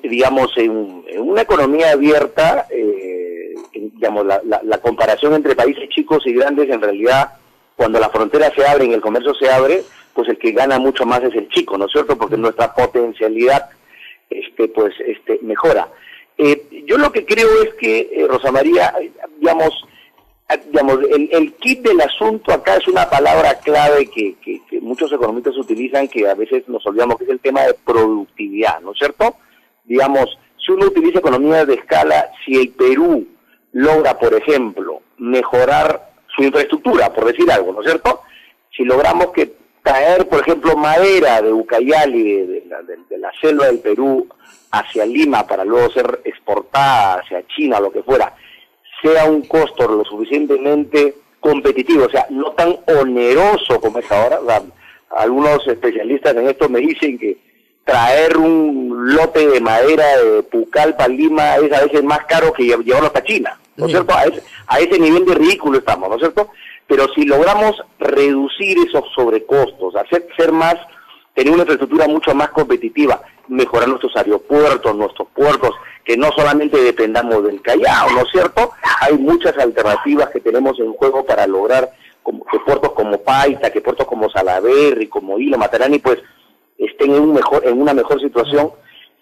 digamos, en una economía abierta, digamos, la comparación entre países chicos y grandes, en realidad, cuando las fronteras se abren, el comercio se abre, pues el que gana mucho más es el chico, ¿no es cierto? Porque nuestra potencialidad, mejora. Yo lo que creo es que, Rosa María, digamos, el kit del asunto acá es una palabra clave que muchos economistas utilizan, que a veces nos olvidamos, que es el tema de productividad, ¿no es cierto? Digamos, si uno utiliza economías de escala, si el Perú logra, por ejemplo, mejorar su infraestructura, por decir algo, ¿no es cierto? Si logramos que traer, por ejemplo, madera de Ucayali, de la selva del Perú, hacia Lima para luego ser exportada hacia China, lo que fuera, sea un costo lo suficientemente competitivo, o sea, no tan oneroso como es ahora. O sea, algunos especialistas en esto me dicen que traer un lote de madera de Pucallpa a Lima es a veces más caro que llevarlo hasta China, ¿no es cierto? A ese nivel de ridículo estamos, ¿no es cierto? Pero si logramos reducir esos sobrecostos, tener una infraestructura mucho más competitiva, mejorar nuestros aeropuertos, nuestros puertos, que no solamente dependamos del Callao, ¿no es cierto? Hay muchas alternativas que tenemos en juego para lograr que puertos como Paita, que puertos como Salaberry, como Hilo, Matarani, pues estén en una mejor situación.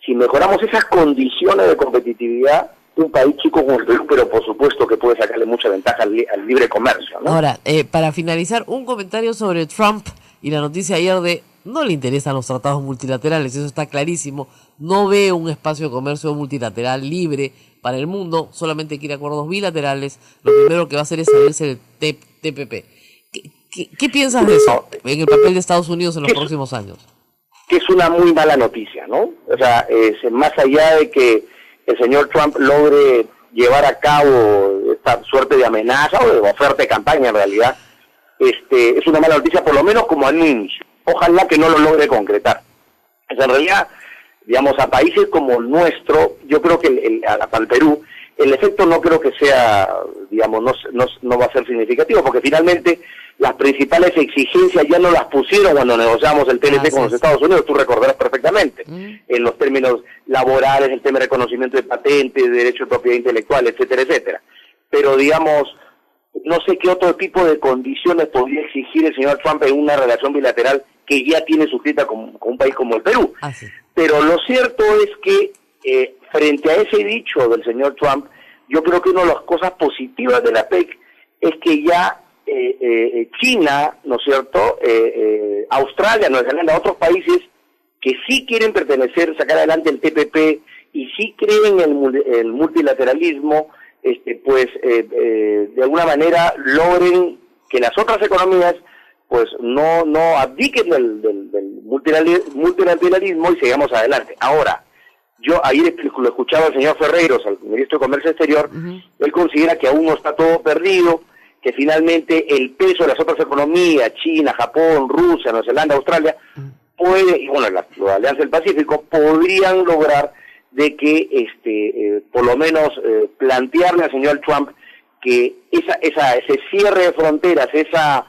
Si mejoramos esas condiciones de competitividad, un país chico como el Perú, pero por supuesto que puede sacarle mucha ventaja al libre comercio, ¿no? Ahora, para finalizar, un comentario sobre Trump y la noticia ayer de no le interesan los tratados multilaterales, eso está clarísimo, no ve un espacio de comercio multilateral libre para el mundo, solamente quiere acuerdos bilaterales, lo primero que va a hacer es salirse del TPP. ¿Qué piensas de eso en el papel de Estados Unidos en los próximos años? Que es una muy mala noticia, ¿no? O sea, más allá de que el señor Trump logre llevar a cabo esta suerte de amenaza o de oferta de campaña en realidad, es una mala noticia por lo menos como anuncio. Ojalá que no lo logre concretar. O sea, en realidad, digamos, a países como el nuestro, yo creo que para el Perú, el efecto no creo que sea, digamos, no va a ser significativo, porque finalmente las principales exigencias ya no las pusieron cuando negociamos el TLC con los Estados Unidos, tú recordarás perfectamente, en los términos laborales, el tema de reconocimiento de patentes, de derecho de propiedad intelectual, etcétera, etcétera. Pero, digamos, no sé qué otro tipo de condiciones podría exigir el señor Trump en una relación bilateral que ya tiene suscrita con un país como el Perú. Pero lo cierto es que frente a ese dicho del señor Trump, yo creo que una de las cosas positivas de la PEC es que ya China, ¿no es cierto?, Australia, Nueva Zelanda, otros países que sí quieren pertenecer, sacar adelante el TPP y sí creen en el multilateralismo, de alguna manera logren que las otras economías pues no abdiquen del multilateralismo y sigamos adelante. Ahora, yo ayer lo escuchaba al señor Ferreiros, al ministro de Comercio Exterior, él considera que aún no está todo perdido, que finalmente el peso de las otras economías, China, Japón, Rusia, Nueva Zelanda, Australia, y bueno, la Alianza del Pacífico, podrían lograr de que por lo menos plantearle al señor Trump que ese cierre de fronteras, esa,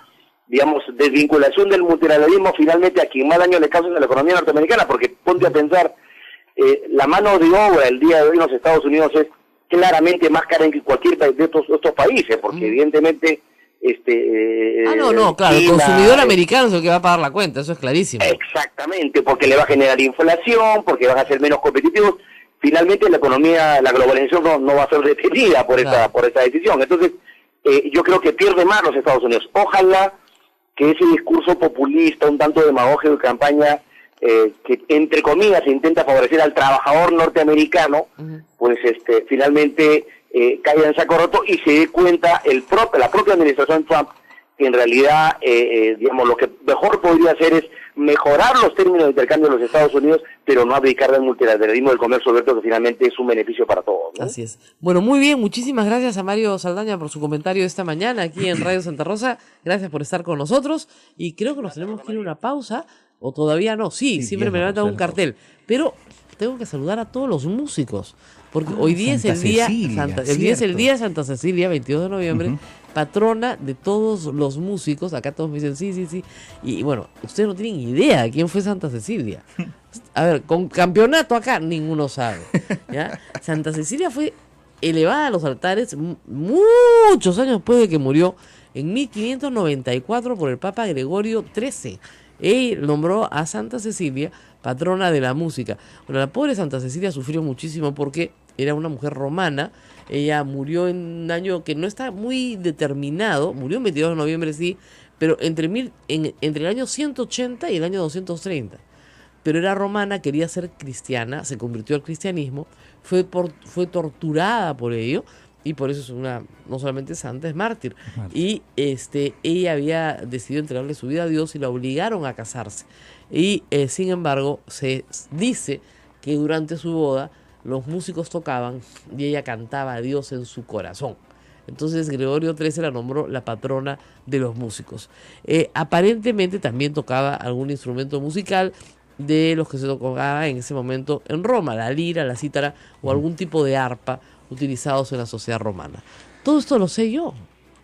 digamos, desvinculación del multilateralismo, finalmente a quien más daño le causa en la economía norteamericana, porque ponte a pensar, la mano de obra el día de hoy en los Estados Unidos es claramente más cara que cualquier de estos países, porque evidentemente claro, el consumidor americano es el que va a pagar la cuenta, eso es clarísimo. Exactamente, porque le va a generar inflación, porque van a ser menos competitivos. Finalmente la economía, la globalización no va a ser detenida por esa decisión. Entonces, yo creo que pierde más los Estados Unidos. Ojalá que ese discurso populista, un tanto demagógico de campaña, que entre comillas intenta favorecer al trabajador norteamericano, pues finalmente caiga en saco roto y se dé cuenta la propia administración Trump que en realidad, digamos, lo que mejor podría hacer es mejorar los términos de intercambio de los Estados Unidos, pero no abdicar del multilateralismo del comercio abierto, que finalmente es un beneficio para todos, ¿no? Así es. Bueno, muy bien, muchísimas gracias a Mario Saldaña por su comentario esta mañana aquí en Radio Santa Rosa. Gracias por estar con nosotros y creo que nos tenemos que ir a una pausa, o todavía no. Sí, siempre me levantan un cartel, pero tengo que saludar a todos los músicos, porque hoy día es el día de Santa Cecilia, 22 de noviembre, patrona de todos los músicos. Acá todos me dicen sí, y bueno, ustedes no tienen idea de quién fue Santa Cecilia. A ver, con campeonato acá ninguno sabe, ¿ya? Santa Cecilia fue elevada a los altares muchos años después de que murió, en 1594 por el Papa Gregorio XIII. Él nombró a Santa Cecilia patrona de la música. Bueno, la pobre Santa Cecilia sufrió muchísimo porque era una mujer romana. Ella murió en un año que no está muy determinado, murió el 22 de noviembre, sí, pero entre el año 180 y el año 230. Pero era romana, quería ser cristiana, se convirtió al cristianismo, fue torturada por ello, y por eso es no solamente santa, es mártir. Y ella había decidido entregarle su vida a Dios y la obligaron a casarse. Y sin embargo, se dice que durante su boda los músicos tocaban y ella cantaba a Dios en su corazón. Entonces Gregorio XIII la nombró la patrona de los músicos. Aparentemente también tocaba algún instrumento musical de los que se tocaba en ese momento en Roma, la lira, la cítara o algún tipo de arpa utilizados en la sociedad romana. Todo esto lo sé yo.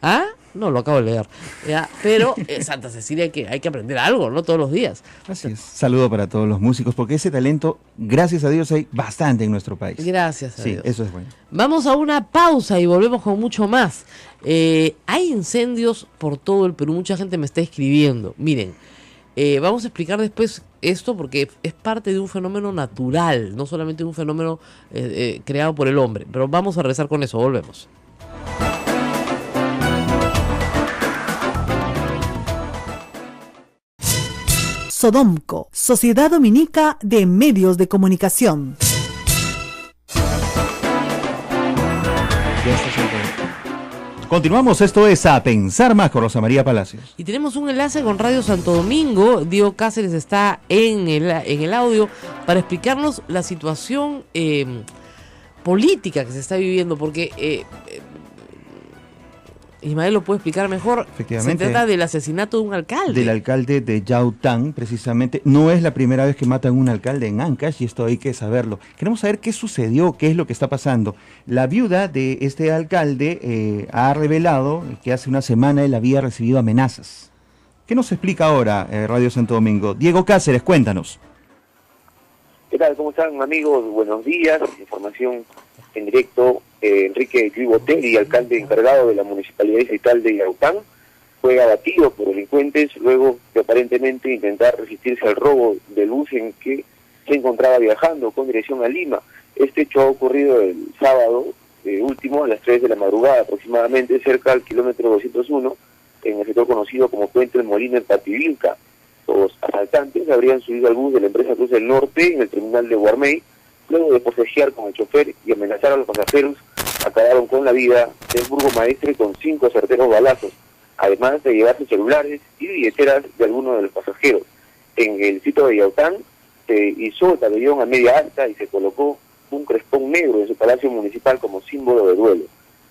¿Ah? No, lo acabo de leer. ¿Ya? Pero Santa Cecilia hay que aprender algo, ¿no? Todos los días. Así es. Saludo para todos los músicos, porque ese talento, gracias a Dios, hay bastante en nuestro país. Gracias a Dios. Sí, eso es bueno. Vamos a una pausa y volvemos con mucho más. Hay incendios por todo el Perú. Mucha gente me está escribiendo. Miren, vamos a explicar después esto porque es parte de un fenómeno natural, no solamente un fenómeno creado por el hombre. Pero vamos a regresar con eso. Volvemos. Sodomco, Sociedad Dominica de Medios de Comunicación. Continuamos, esto es A Pensar Más con Rosa María Palacios. Y tenemos un enlace con Radio Santo Domingo. Diego Cáceres está en el audio para explicarnos la situación política que se está viviendo, porque Ismael lo puede explicar mejor. Efectivamente. Se trata del asesinato de un alcalde. Del alcalde de Yaután, precisamente. No es la primera vez que matan a un alcalde en Ancash, y esto hay que saberlo. Queremos saber qué sucedió, qué es lo que está pasando. La viuda de este alcalde ha revelado que hace una semana él había recibido amenazas. ¿Qué nos explica ahora Radio Santo Domingo? Diego Cáceres, cuéntanos. ¿Qué tal? ¿Cómo están, amigos? Buenos días. Información en directo. Enrique Botelli, alcalde encargado de la Municipalidad Distrital de Yaután, fue abatido por delincuentes luego de aparentemente intentar resistirse al robo de bus en que se encontraba viajando con dirección a Lima. Este hecho ha ocurrido el sábado último a las 3 de la madrugada aproximadamente, cerca al kilómetro 201, en el sector conocido como Puente del Molino en Pativilca. Los asaltantes habrían subido al bus de la empresa Cruz del Norte en el terminal de Guarmey. Luego de forcejear con el chofer y amenazar a los pasajeros, acabaron con la vida del burgomaestre con 5 certeros balazos, además de llevarse celulares y billeteras de algunos de los pasajeros. En el sitio de Yaután se hizo el pabellón a media alta y se colocó un crespón negro en su palacio municipal como símbolo de duelo.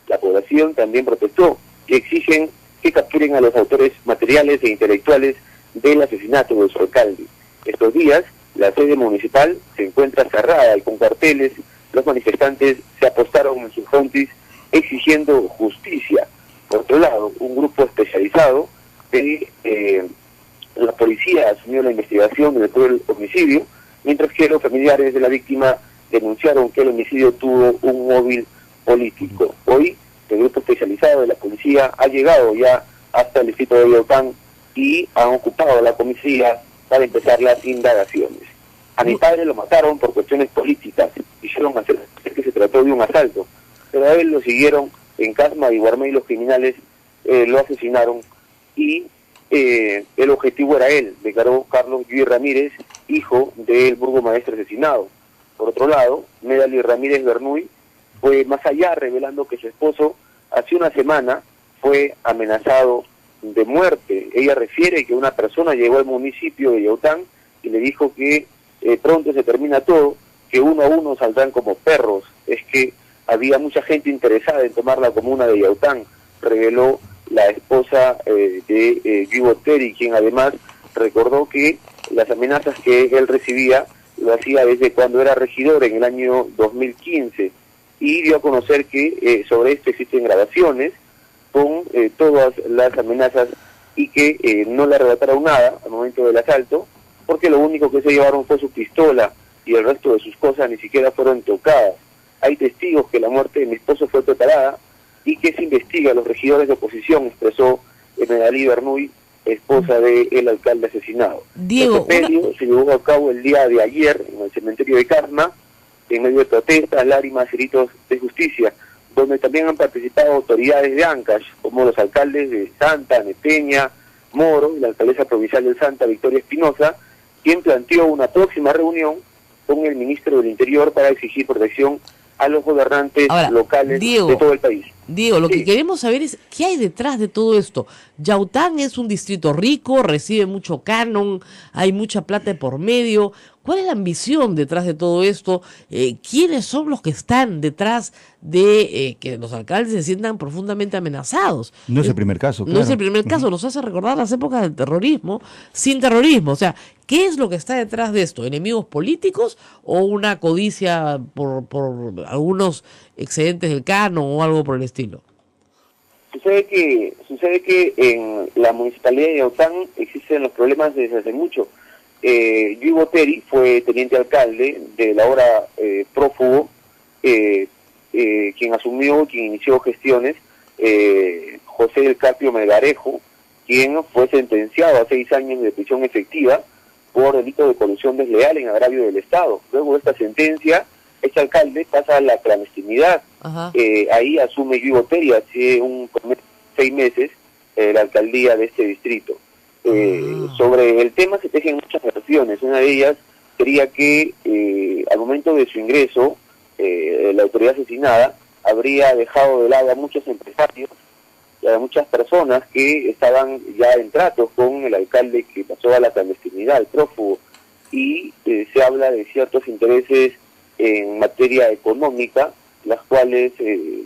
La población también protestó y exigen que capturen a los autores materiales e intelectuales del asesinato de su alcalde. Estos días, la sede municipal se encuentra cerrada y con carteles. Los manifestantes se apostaron en sus frontis exigiendo justicia. Por otro lado, un grupo especializado de la policía asumió la investigación del homicidio, mientras que los familiares de la víctima denunciaron que el homicidio tuvo un móvil político. Hoy, el grupo especializado de la policía ha llegado ya hasta el distrito de Yaután y han ocupado la comisaría para empezar las indagaciones. A mi padre lo mataron por cuestiones políticas, hicieron hacer que se trató de un asalto, pero a él lo siguieron en Casma y Guarmey, los criminales lo asesinaron y el objetivo era él, declaró Carlos Lluís Ramírez, hijo del burgomaestre asesinado. Por otro lado, Medali Ramírez Bernuy, fue más allá, revelando que su esposo hace una semana fue amenazado de muerte. Ella refiere que una persona llegó al municipio de Yaután y le dijo que pronto se termina todo, que uno a uno saldrán como perros. Es que había mucha gente interesada en tomar la comuna de Yaután, reveló la esposa de Guy Botteri, quien además recordó que las amenazas que él recibía lo hacía desde cuando era regidor en el año 2015, y dio a conocer que sobre esto existen grabaciones con todas las amenazas y que no le arrebataron nada al momento del asalto, porque lo único que se llevaron fue su pistola y el resto de sus cosas ni siquiera fueron tocadas. Hay testigos que la muerte de mi esposo fue preparada y que se investiga a los regidores de oposición, expresó Medalí Bernuy, esposa del alcalde asesinado. Diego, el sepelio se llevó a cabo el día de ayer en el cementerio de Casma, en medio de protestas, lágrimas y gritos de justicia, donde también han participado autoridades de Ancash, como los alcaldes de Santa, Neteña, Moro, y la alcaldesa provincial de Santa, Victoria Espinosa, quien planteó una próxima reunión con el ministro del Interior para exigir protección a los gobernantes locales de todo el país. Diego, lo que queremos saber es qué hay detrás de todo esto. Yaután es un distrito rico, recibe mucho canon, hay mucha plata de por medio. ¿Cuál es la ambición detrás de todo esto? ¿Quiénes son los que están detrás de que los alcaldes se sientan profundamente amenazados? No es el primer caso, claro. No es el primer caso, nos hace recordar las épocas del terrorismo sin terrorismo. O sea, ¿qué es lo que está detrás de esto? ¿Enemigos políticos o una codicia por algunos excedentes del canon o algo por el estilo? Sucede que en la municipalidad de Yaután existen los problemas desde hace mucho. Guy Botteri fue teniente alcalde de la ahora prófugo, quien inició gestiones, José del Carpio Melgarejo, quien fue sentenciado a 6 años de prisión efectiva por delito de colusión desleal en agravio del Estado. Luego de esta sentencia, este alcalde pasa a la clandestinidad. Ahí asume Guy Botteri hace 6 meses la alcaldía de este distrito. Sobre el tema se tejen muchas versiones. Una de ellas sería que al momento de su ingreso, la autoridad asesinada habría dejado de lado a muchos empresarios y a muchas personas que estaban ya en tratos con el alcalde que pasó a la clandestinidad, el prófugo, y se habla de ciertos intereses en materia económica, las cuales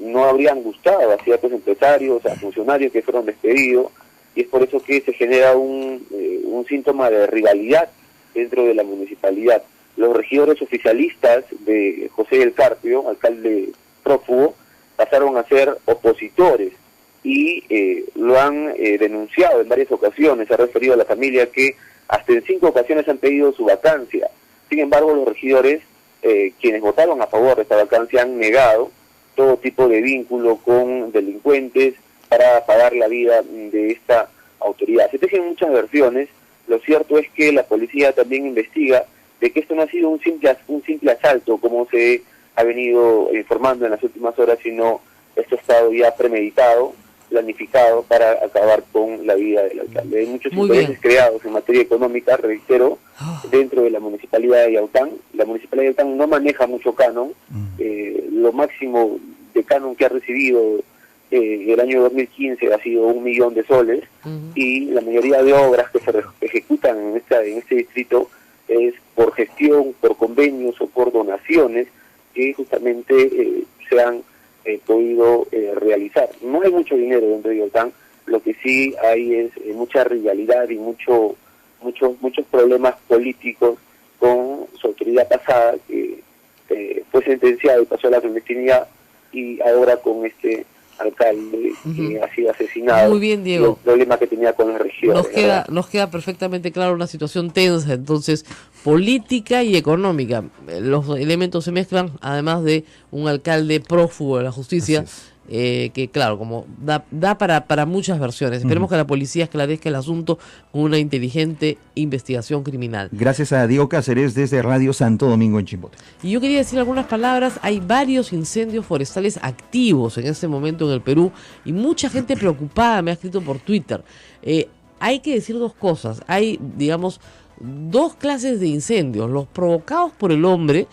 no habrían gustado a ciertos empresarios, a funcionarios que fueron despedidos, y es por eso que se genera un síntoma de rivalidad dentro de la municipalidad. Los regidores oficialistas de José del Carpio, alcalde prófugo, pasaron a ser opositores y lo han denunciado en varias ocasiones. Se ha referido a la familia que hasta en 5 ocasiones han pedido su vacancia. Sin embargo, los regidores, quienes votaron a favor de esta vacancia, han negado todo tipo de vínculo con delincuentes para pagar la vida de esta autoridad. Se tejen muchas versiones. Lo cierto es que la policía también investiga de que esto no ha sido un simple asalto, como se ha venido informando en las últimas horas, sino esto ha estado ya premeditado, planificado para acabar con la vida del alcalde. Hay muchos intereses creados en materia económica, reitero, dentro de la municipalidad de Yaután. La municipalidad de Yaután no maneja mucho canon. Lo máximo de canon que ha recibido el año 2015 ha sido 1 millón de soles, y la mayoría de obras que se ejecutan en este distrito es por gestión, por convenios o por donaciones que justamente se han podido realizar. No hay mucho dinero dentro de Yaután, lo que sí hay es mucha rivalidad y muchos problemas políticos con su autoridad pasada, que fue sentenciado y pasó a la clandestinidad, y ahora con este alcalde que ha sido asesinado. Muy bien, Diego. El problema que tenía con la región. Nos queda perfectamente claro una situación tensa, entonces, política y económica. Los elementos se mezclan, además de un alcalde prófugo de la justicia, que claro, como da para muchas versiones. Esperemos que la policía esclarezca el asunto con una inteligente investigación criminal. Gracias a Diego Cáceres desde Radio Santo Domingo en Chimbote. Y yo quería decir algunas palabras. Hay varios incendios forestales activos en este momento en el Perú y mucha gente preocupada me ha escrito por Twitter. Hay que decir 2 cosas. Hay, digamos, 2 clases de incendios: los provocados por el hombre,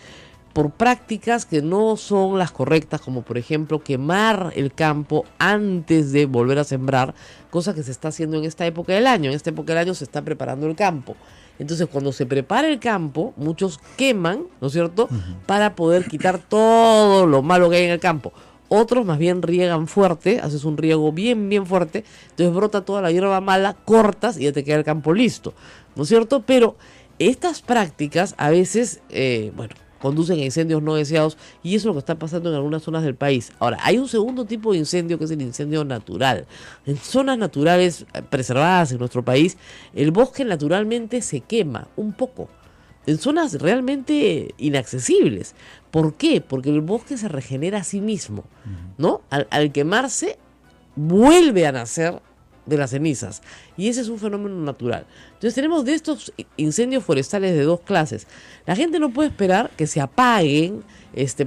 por prácticas que no son las correctas, como por ejemplo quemar el campo antes de volver a sembrar, cosa que se está haciendo en esta época del año. En esta época del año se está preparando el campo. Entonces, cuando se prepara el campo, muchos queman, ¿no es cierto?, para poder quitar todo lo malo que hay en el campo. Otros más bien riegan fuerte, haces un riego bien, bien fuerte, entonces brota toda la hierba mala, cortas y ya te queda el campo listo, ¿no es cierto? Pero estas prácticas a veces, conducen a incendios no deseados, y eso es lo que está pasando en algunas zonas del país. Ahora, hay un segundo tipo de incendio que es el incendio natural. En zonas naturales preservadas en nuestro país, el bosque naturalmente se quema un poco. En zonas realmente inaccesibles. ¿Por qué? Porque el bosque se regenera a sí mismo, ¿no? Al quemarse, vuelve a nacer de las cenizas. Y ese es un fenómeno natural. Entonces tenemos de estos incendios forestales de dos clases. La gente no puede esperar que se apaguen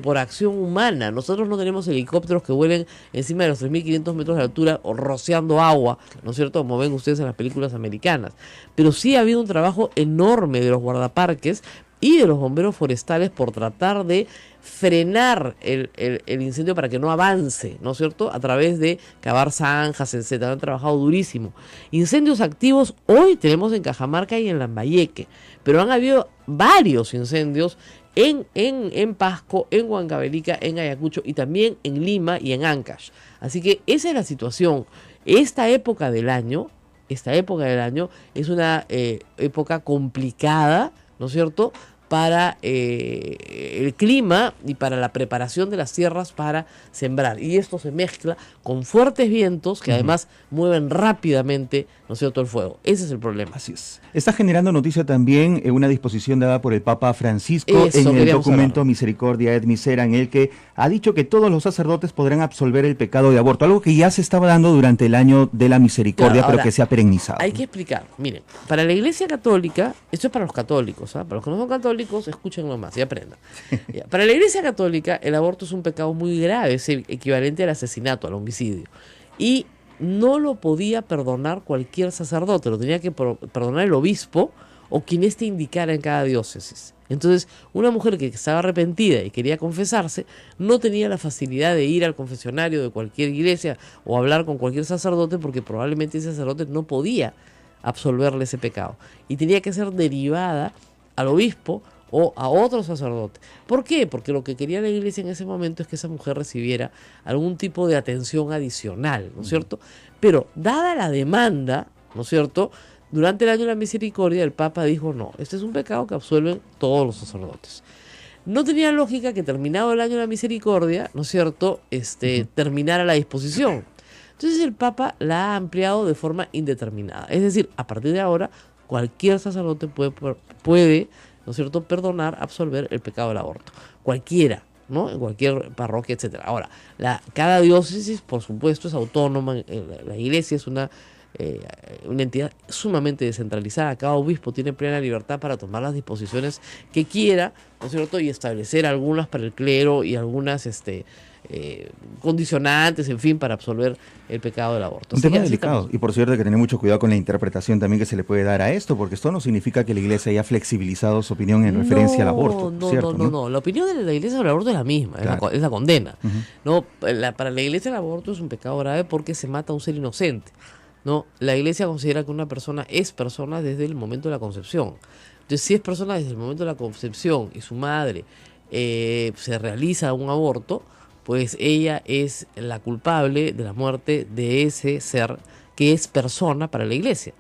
por acción humana. Nosotros no tenemos helicópteros que vuelen encima de los 3.500 metros de altura o rociando agua, ¿no es cierto?, como ven ustedes en las películas americanas. Pero sí ha habido un trabajo enorme de los guardaparques y de los bomberos forestales por tratar de frenar el incendio para que no avance, ¿no es cierto?, a través de cavar zanjas, etcétera. Han trabajado durísimo. Incendios activos hoy tenemos en Cajamarca y en Lambayeque, pero han habido varios incendios en Pasco, en Huancavelica, en Ayacucho y también en Lima y en Ancash. Así que esa es la situación. Esta época del año es una época complicada, ¿no es cierto?, para el clima y para la preparación de las tierras para sembrar. Y esto se mezcla con fuertes vientos que además mueven rápidamente, ¿no es cierto?, el fuego. Ese es el problema. Así es. Está generando noticia también una disposición dada por el Papa Francisco Eso, en el documento hablar. Misericordia et Misera, en el que ha dicho que todos los sacerdotes podrán absolver el pecado de aborto, algo que ya se estaba dando durante el año de la misericordia, Claro, ahora, pero que se ha perennizado. Hay que explicar. Miren, para la Iglesia Católica, esto es para los católicos, ¿ah? Para los que no son católicos, escúchenlo más y aprendan. Ya, para la Iglesia Católica, el aborto es un pecado muy grave, es equivalente al asesinato, al homicidio. Y no lo podía perdonar cualquier sacerdote, lo tenía que perdonar el obispo o quien éste indicara en cada diócesis. Entonces, una mujer que estaba arrepentida y quería confesarse, no tenía la facilidad de ir al confesionario de cualquier iglesia o hablar con cualquier sacerdote, porque probablemente ese sacerdote no podía absolverle ese pecado. Y tenía que ser derivada al obispo o a otro sacerdote. ¿Por qué? Porque lo que quería la iglesia en ese momento es que esa mujer recibiera algún tipo de atención adicional, ¿no es cierto? Pero dada la demanda, ¿no es cierto?, durante el año de la misericordia el Papa dijo, no, este es un pecado que absuelven todos los sacerdotes. No tenía lógica que terminado el año de la misericordia, ¿no es cierto?, terminara la disposición. Entonces el Papa la ha ampliado de forma indeterminada. Es decir, a partir de ahora, cualquier sacerdote puede, ¿no es cierto?, perdonar, absolver el pecado del aborto. Cualquiera, ¿no?, en cualquier parroquia, etcétera. Ahora, cada diócesis, por supuesto, es autónoma. La iglesia es una entidad sumamente descentralizada. Cada obispo tiene plena libertad para tomar las disposiciones que quiera, ¿no es cierto?, y establecer algunas para el clero y algunas condicionantes, en fin, para absolver el pecado del aborto. Un tema delicado, y por cierto hay que tener mucho cuidado con la interpretación también que se le puede dar a esto, porque esto no significa que la Iglesia haya flexibilizado su opinión en referencia al aborto. No, la opinión de la Iglesia sobre el aborto es la misma, claro, es la condena. No, para la Iglesia el aborto es un pecado grave porque se mata a un ser inocente. No, la Iglesia considera que una persona es persona desde el momento de la concepción. Entonces, si es persona desde el momento de la concepción y su madre se realiza un aborto, pues ella es la culpable de la muerte de ese ser que es persona para la Iglesia.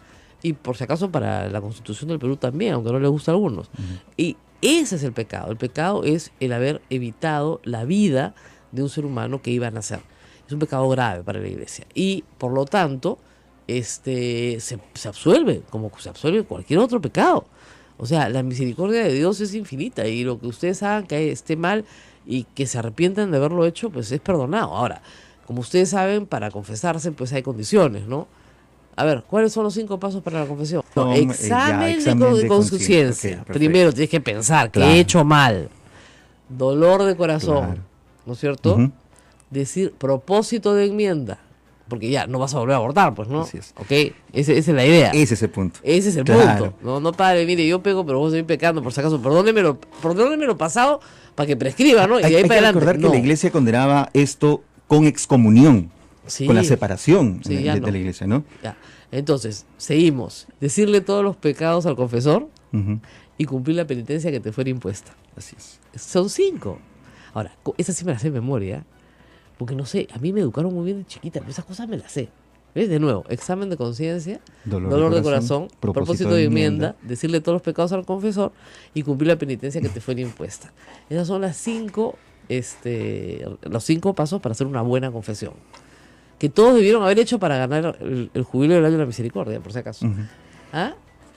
Y por si acaso para la Constitución del Perú también, aunque no le gusta a algunos. Y ese es el pecado. El pecado es el haber evitado la vida de un ser humano que iba a nacer. Es un pecado grave para la Iglesia. Y por lo tanto, se absuelve, como se absuelve cualquier otro pecado. O sea, la misericordia de Dios es infinita, y lo que ustedes hagan que esté mal y que se arrepientan de haberlo hecho, pues es perdonado. Ahora, como ustedes saben, para confesarse pues hay condiciones, ¿no? A ver, ¿cuáles son los 5 pasos para la confesión? Examen de conciencia. Okay, primero tienes que pensar que he hecho mal. Dolor de corazón, ¿no es cierto? Decir propósito de enmienda. Porque ya no vas a volver a abortar, pues, ¿no? Así es. ¿Ok? Esa es la idea. Ese es el punto. Ese es el punto. No, padre, mire, yo pego, pero vos estoy pecando, por si acaso. Perdóneme lo pasado, para que prescriba, ¿no? Y de ahí hay para que adelante. recordar que No. la iglesia condenaba esto con excomunión, Sí. con la separación Sí, de, ya de no. la iglesia, ¿no? Ya. Entonces, seguimos. Decirle todos los pecados al confesor Ujú. y cumplir la penitencia que te fuera impuesta. Así es. Son 5. Ahora, esa sí me la sé de memoria, porque no sé, a mí me educaron muy bien de chiquita, pero esas cosas me las sé. ¿Ves? De nuevo, examen de conciencia, dolor de corazón, propósito de enmienda, decirle todos los pecados al confesor y cumplir la penitencia que te fuera impuesta. Esas son las 5, los 5 pasos para hacer una buena confesión. Que todos debieron haber hecho para ganar el jubileo del año de la misericordia, por si acaso. Ujú. ¿Ah?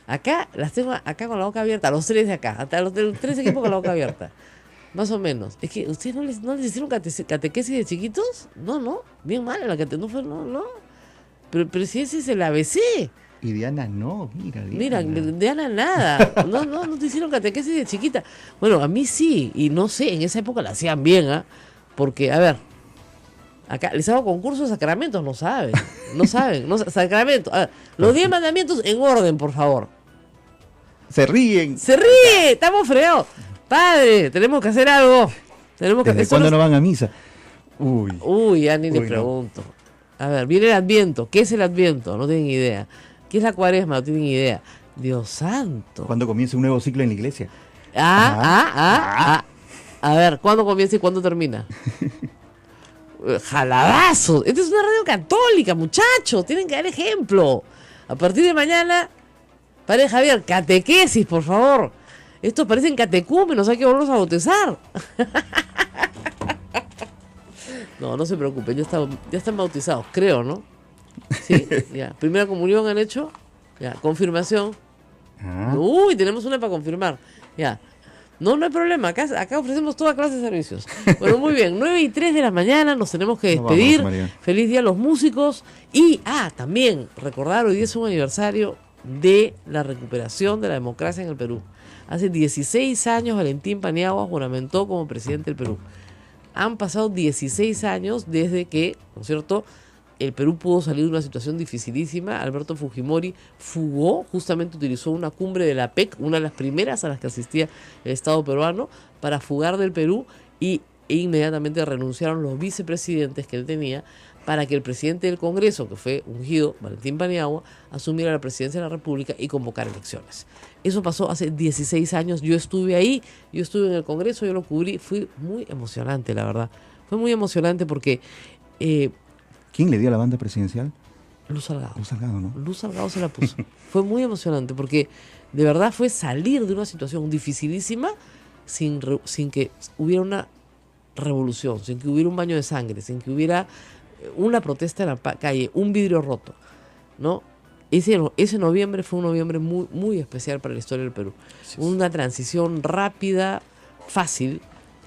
Acá las tengo acá con la boca abierta, los 3 de acá, hasta los 3 equipos con la boca abierta. Más o menos. Es que ustedes no les hicieron catequesis de chiquitos. No. Bien mal la catequesis. No. Pero si ese es el ABC. Y Diana no, mira. Mira, Diana nada. No te hicieron catequesis de chiquita. Bueno, a mí sí. Y no sé, en esa época la hacían bien, ¿ah? Porque, a ver, acá les hago concurso de sacramentos, no saben. Sacramentos. A ver, los 10 mandamientos en orden, por favor. Se ríen. Se ríe, estamos fregados. Padre, tenemos que hacer algo. ¿Desde cuándo no van a misa? Uy. Ya ni le No. pregunto. A ver, viene el Adviento. ¿Qué es el Adviento? No tienen idea. ¿Qué es la Cuaresma? No tienen idea. Dios santo. ¿Cuándo comienza un nuevo ciclo en la iglesia? A ver, ¿cuándo comienza y cuándo termina? Jalabazos. Esta es una radio católica, muchachos. Tienen que dar ejemplo. A partir de mañana, padre Javier, catequesis, por favor. Estos parecen catecúmenos, hay que volverlos a bautizar. No se preocupen, ya están bautizados, creo, ¿no? Sí, ya. Primera comunión han hecho, ya. Confirmación. Ah. Uy, tenemos una para confirmar, ya. No hay problema, acá ofrecemos toda clase de servicios. Bueno, muy bien, 9:03 de la mañana, nos tenemos que Nos vamos, despedir. María. Feliz día a los músicos. Y, también, recordar, hoy día es un aniversario de la recuperación de la democracia en el Perú. Hace 16 años Valentín Paniagua juramentó como presidente del Perú. Han pasado 16 años desde que, ¿no es cierto?, el Perú pudo salir de una situación dificilísima. Alberto Fujimori fugó, justamente utilizó una cumbre de la PEC, una de las primeras a las que asistía el Estado peruano, para fugar del Perú e inmediatamente renunciaron los vicepresidentes que él tenía para que el presidente del Congreso, que fue ungido, Valentín Paniagua, asumiera la presidencia de la República y convocara elecciones. Eso pasó hace 16 años, yo estuve ahí, yo estuve en el Congreso, yo lo cubrí, fue muy emocionante, la verdad. Fue muy emocionante porque ¿Quién le dio la banda presidencial? Luz Salgado. Luz Salgado, ¿no? Luz Salgado se la puso. Fue muy emocionante porque de verdad fue salir de una situación dificilísima sin que hubiera una revolución, sin que hubiera un baño de sangre, sin que hubiera una protesta en la calle, un vidrio roto, ¿no? Ese noviembre fue un noviembre muy, muy especial para la historia del Perú. Una transición rápida, fácil,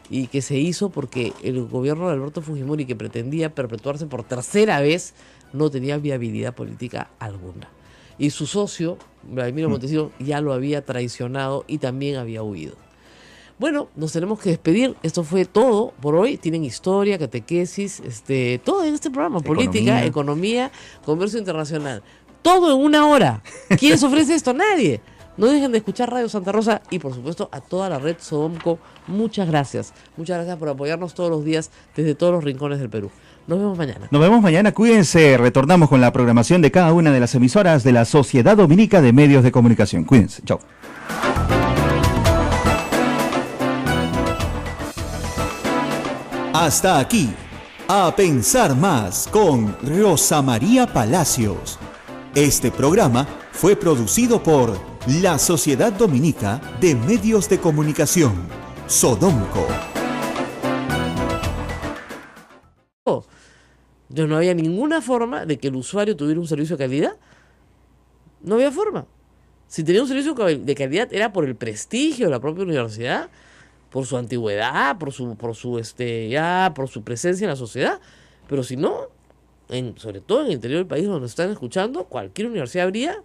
y que se hizo porque el gobierno de Alberto Fujimori, que pretendía perpetuarse por tercera vez, no tenía viabilidad política alguna. Y su socio, Vladimiro Montesinos, ya lo había traicionado y también había huido. Bueno, nos tenemos que despedir. Esto fue todo por hoy. Tienen historia, catequesis, todo en este programa. Política, economía, comercio internacional. Todo en una hora. ¿Quién les ofrece esto? Nadie. No dejen de escuchar Radio Santa Rosa y, por supuesto, a toda la red Sodomco. Muchas gracias. Muchas gracias por apoyarnos todos los días desde todos los rincones del Perú. Nos vemos mañana. Nos vemos mañana, cuídense. Retornamos con la programación de cada una de las emisoras de la Sociedad Dominica de Medios de Comunicación. Cuídense. Chao. Hasta aquí, A Pensar Más con Rosa María Palacios. Este programa fue producido por la Sociedad Dominica de Medios de Comunicación, Sodomco. No había ninguna forma de que el usuario tuviera un servicio de calidad. No había forma. Si tenía un servicio de calidad era por el prestigio de la propia universidad, por su antigüedad, por su presencia en la sociedad. Pero si no, sobre todo en el interior del país donde nos están escuchando, cualquier universidad habría,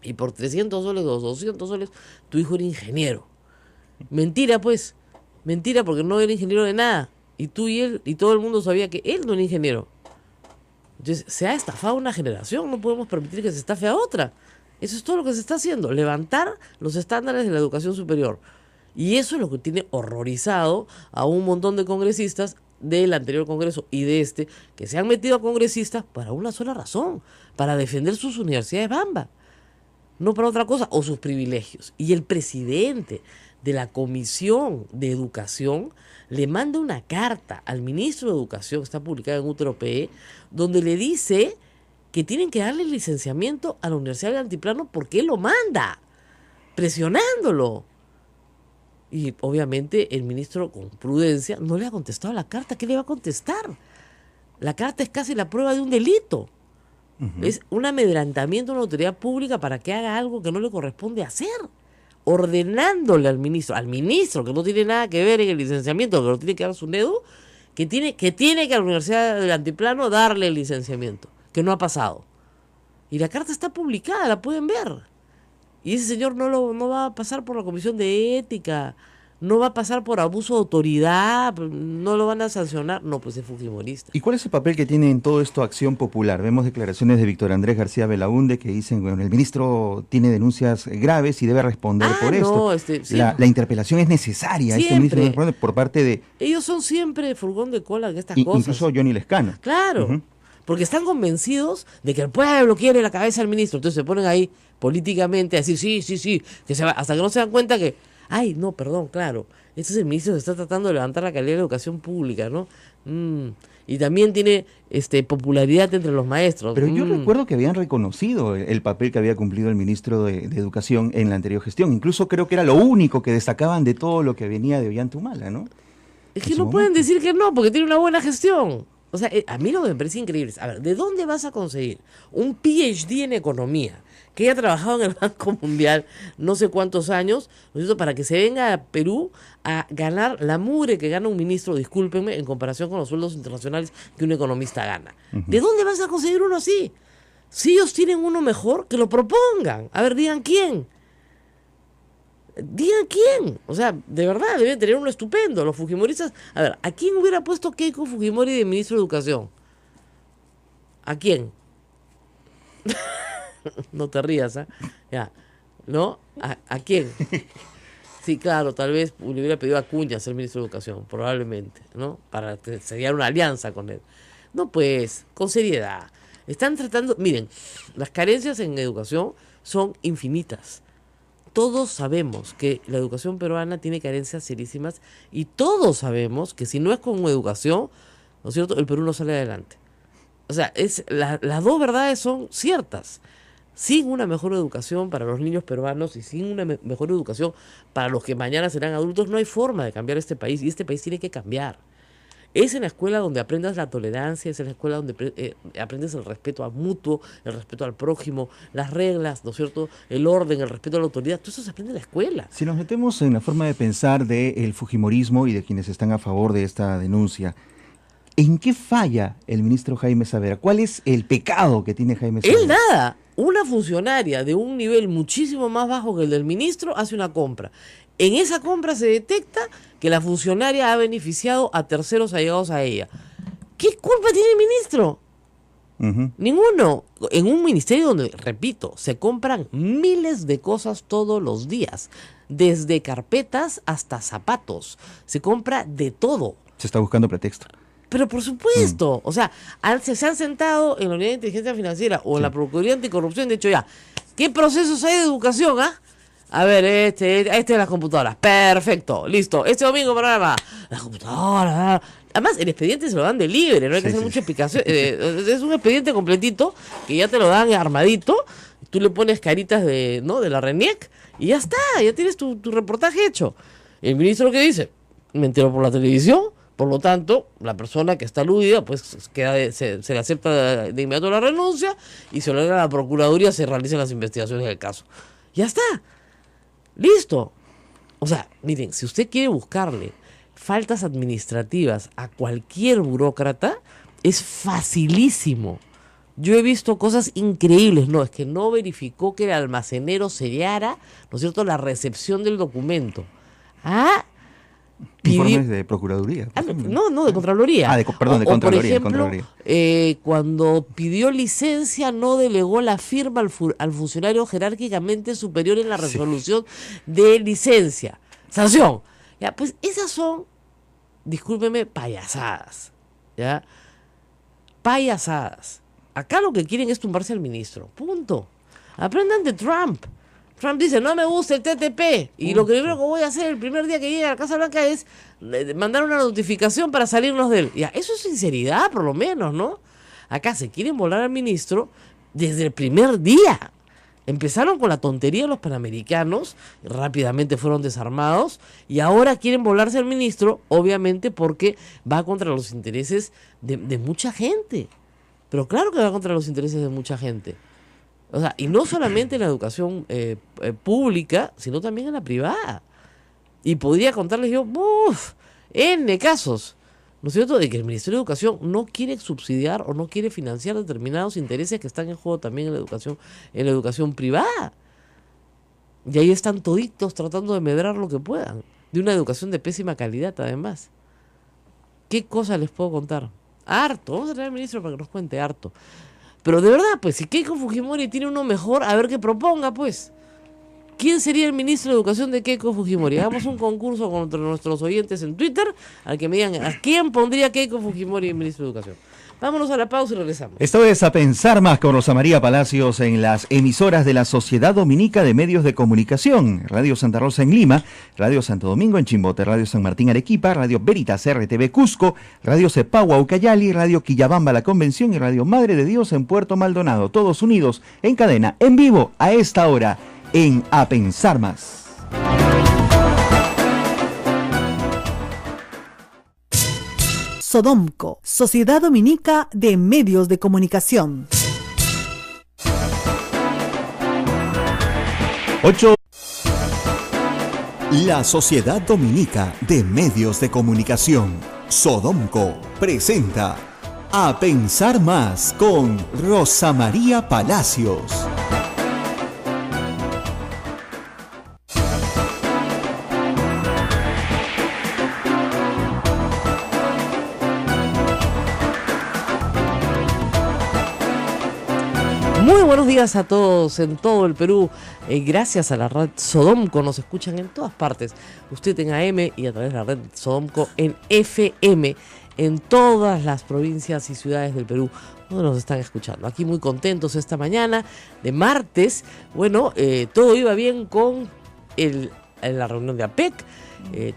y por 300 soles o 200 soles, tu hijo era ingeniero. Mentira, pues. Mentira, porque no era ingeniero de nada. Y tú y él, y todo el mundo sabía que él no era ingeniero. Entonces, se ha estafado una generación, no podemos permitir que se estafe a otra. Eso es todo lo que se está haciendo, levantar los estándares de la educación superior. Y eso es lo que tiene horrorizado a un montón de congresistas del anterior Congreso y de este, que se han metido a congresistas para una sola razón, para defender sus universidades bamba, no para otra cosa, o sus privilegios. Y el presidente de la Comisión de Educación le manda una carta al ministro de Educación, está publicada en Útero PE, donde le dice que tienen que darle el licenciamiento a la Universidad del Altiplano porque él lo manda, presionándolo. Y obviamente el ministro, con prudencia, no le ha contestado la carta. ¿Qué le va a contestar? La carta es casi la prueba de un delito. Es un amedrentamiento de una autoridad pública para que haga algo que no le corresponde hacer, ordenándole al ministro que no tiene nada que ver en el licenciamiento, que lo tiene que dar SUNEDU, que tiene que a la Universidad del Altiplano darle el licenciamiento, que no ha pasado. Y la carta está publicada, la pueden ver. Y ese señor no va a pasar por la Comisión de Ética, no va a pasar por abuso de autoridad, no lo van a sancionar. No, pues es fujimorista. ¿Y cuál es el papel que tiene en todo esto Acción Popular? Vemos declaraciones de Víctor Andrés García Belaúnde que dicen, bueno, el ministro tiene denuncias graves y debe responder por esto. Sí. La interpelación es necesaria, Siempre. este ministro debe responder por parte de... Ellos son siempre furgón de cola en estas cosas. Incluso Johnny Lescano. Claro, porque están convencidos de que el pueblo quiere la cabeza del ministro. Entonces se ponen ahí políticamente a decir sí, que se va, hasta que no se dan cuenta que, ay, no, perdón, claro, este es el ministro que está tratando de levantar la calidad de la educación pública, ¿no? Y también tiene popularidad entre los maestros. Pero yo recuerdo que habían reconocido el papel que había cumplido el ministro de Educación en la anterior gestión. Incluso creo que era lo único que destacaban de todo lo que venía de Ollantumala, ¿no? Es que no pueden decir que no, porque tiene una buena gestión. O sea, a mí lo que me parece increíble es, a ver, ¿de dónde vas a conseguir un PhD en economía que haya trabajado en el Banco Mundial no sé cuántos años, ¿no es cierto?, para que se venga a Perú a ganar la mugre que gana un ministro, discúlpenme, en comparación con los sueldos internacionales que un economista gana? ¿De dónde vas a conseguir uno así? Si ellos tienen uno mejor, que lo propongan. A ver, digan quién. Digan quién. O sea, de verdad, deben tener uno estupendo. Los fujimoristas. A ver, ¿a quién hubiera puesto Keiko Fujimori de ministro de Educación? ¿A quién? No te rías, ¿ah? Ya. ¿No? ¿A quién? Sí, claro, tal vez le hubiera pedido a Acuña ser ministro de Educación, probablemente, ¿no? Para sellar una alianza con él. No, pues, con seriedad. Están tratando. Miren, las carencias en educación son infinitas. Todos sabemos que la educación peruana tiene carencias serísimas y todos sabemos que si no es con educación, ¿no es cierto?, el Perú no sale adelante. O sea, las dos verdades son ciertas. Sin una mejor educación para los niños peruanos y sin una mejor educación para los que mañana serán adultos, no hay forma de cambiar este país, y este país tiene que cambiar. Es en la escuela donde aprendas la tolerancia, es en la escuela donde aprendes el respeto al mutuo, el respeto al prójimo, las reglas, ¿no es cierto?, el orden, el respeto a la autoridad. Todo eso se aprende en la escuela. Si nos metemos en la forma de pensar del fujimorismo y de quienes están a favor de esta denuncia, ¿en qué falla el ministro Jaime Savera? ¿Cuál es el pecado que tiene Jaime Savera? Él nada. Una funcionaria de un nivel muchísimo más bajo que el del ministro hace una compra. En esa compra se detecta que la funcionaria ha beneficiado a terceros allegados a ella. ¿Qué culpa tiene el ministro? Ninguno. En un ministerio donde, repito, se compran miles de cosas todos los días, desde carpetas hasta zapatos. Se compra de todo. Se está buscando pretexto. Pero por supuesto, o sea, se han sentado en la Unidad de Inteligencia Financiera o en la Procuraduría Anticorrupción, de hecho ya, ¿qué procesos hay de educación, A ver, este de las computadoras, perfecto, listo, este domingo programa, las computadoras, además el expediente se lo dan de libre, no hay que hacer mucha explicación, es un expediente completito que ya te lo dan armadito, tú le pones caritas de la RENIEC y ya está, ya tienes tu reportaje hecho. El ministro, ¿qué dice? Me entero por la televisión. Por lo tanto, la persona que está aludida, pues se le acepta de inmediato la renuncia y se lo da a la Procuraduría, se realicen las investigaciones del caso. Ya está. Listo. O sea, miren, si usted quiere buscarle faltas administrativas a cualquier burócrata, es facilísimo. Yo he visto cosas increíbles. No, es que no verificó que el almacenero sellara, ¿no es cierto?, la recepción del documento. Informes de Procuraduría. No, de Contraloría. De Contraloría. Por ejemplo, cuando pidió licencia, no delegó la firma al funcionario jerárquicamente superior en la resolución de licencia. sanción. Ya, pues esas son, discúlpeme, payasadas. ¿Ya? Payasadas. Acá lo que quieren es tumbarse al ministro. Punto. Aprendan de Trump. Trump dice, no me gusta el TTP. Y lo primero que voy a hacer el primer día que llegue a la Casa Blanca es mandar una notificación para salirnos de él. Ya, eso es sinceridad, por lo menos, ¿no? Acá se quieren volar al ministro desde el primer día. Empezaron con la tontería de los panamericanos, rápidamente fueron desarmados, y ahora quieren volarse al ministro, obviamente porque va contra los intereses de mucha gente. Pero claro que va contra los intereses de mucha gente. O sea, y no solamente en la educación pública, sino también en la privada. Y podría contarles yo, N casos, ¿no es cierto?, de que el Ministerio de Educación no quiere subsidiar o no quiere financiar determinados intereses que están en juego también en la educación privada. Y ahí están toditos tratando de medrar lo que puedan, de una educación de pésima calidad además. ¿Qué cosa les puedo contar? Harto, vamos a traer al ministro para que nos cuente harto. Pero de verdad, pues, si Keiko Fujimori tiene uno mejor, a ver qué proponga, pues. ¿Quién sería el ministro de Educación de Keiko Fujimori? Hagamos un concurso con nuestros oyentes en Twitter, al que me digan a quién pondría Keiko Fujimori el ministro de Educación. Vámonos a la pausa y regresamos. Esto es A Pensar Más con Rosa María Palacios en las emisoras de la Sociedad Dominica de Medios de Comunicación. Radio Santa Rosa en Lima, Radio Santo Domingo en Chimbote, Radio San Martín Arequipa, Radio Veritas RTV Cusco, Radio Cepagua Ucayali, Radio Quillabamba La Convención y Radio Madre de Dios en Puerto Maldonado. Todos unidos en cadena, en vivo, a esta hora, en A Pensar Más. Sodomco, Sociedad Dominica de Medios de Comunicación. 8. La Sociedad Dominica de Medios de Comunicación, Sodomco, presenta A Pensar Más con Rosa María Palacios. Muy buenos días a todos en todo el Perú. Gracias a la red Sodomco nos escuchan en todas partes. Usted en AM y a través de la red Sodomco en FM en todas las provincias y ciudades del Perú donde nos están escuchando. Aquí muy contentos esta mañana de martes. Bueno, todo iba bien con la reunión de APEC.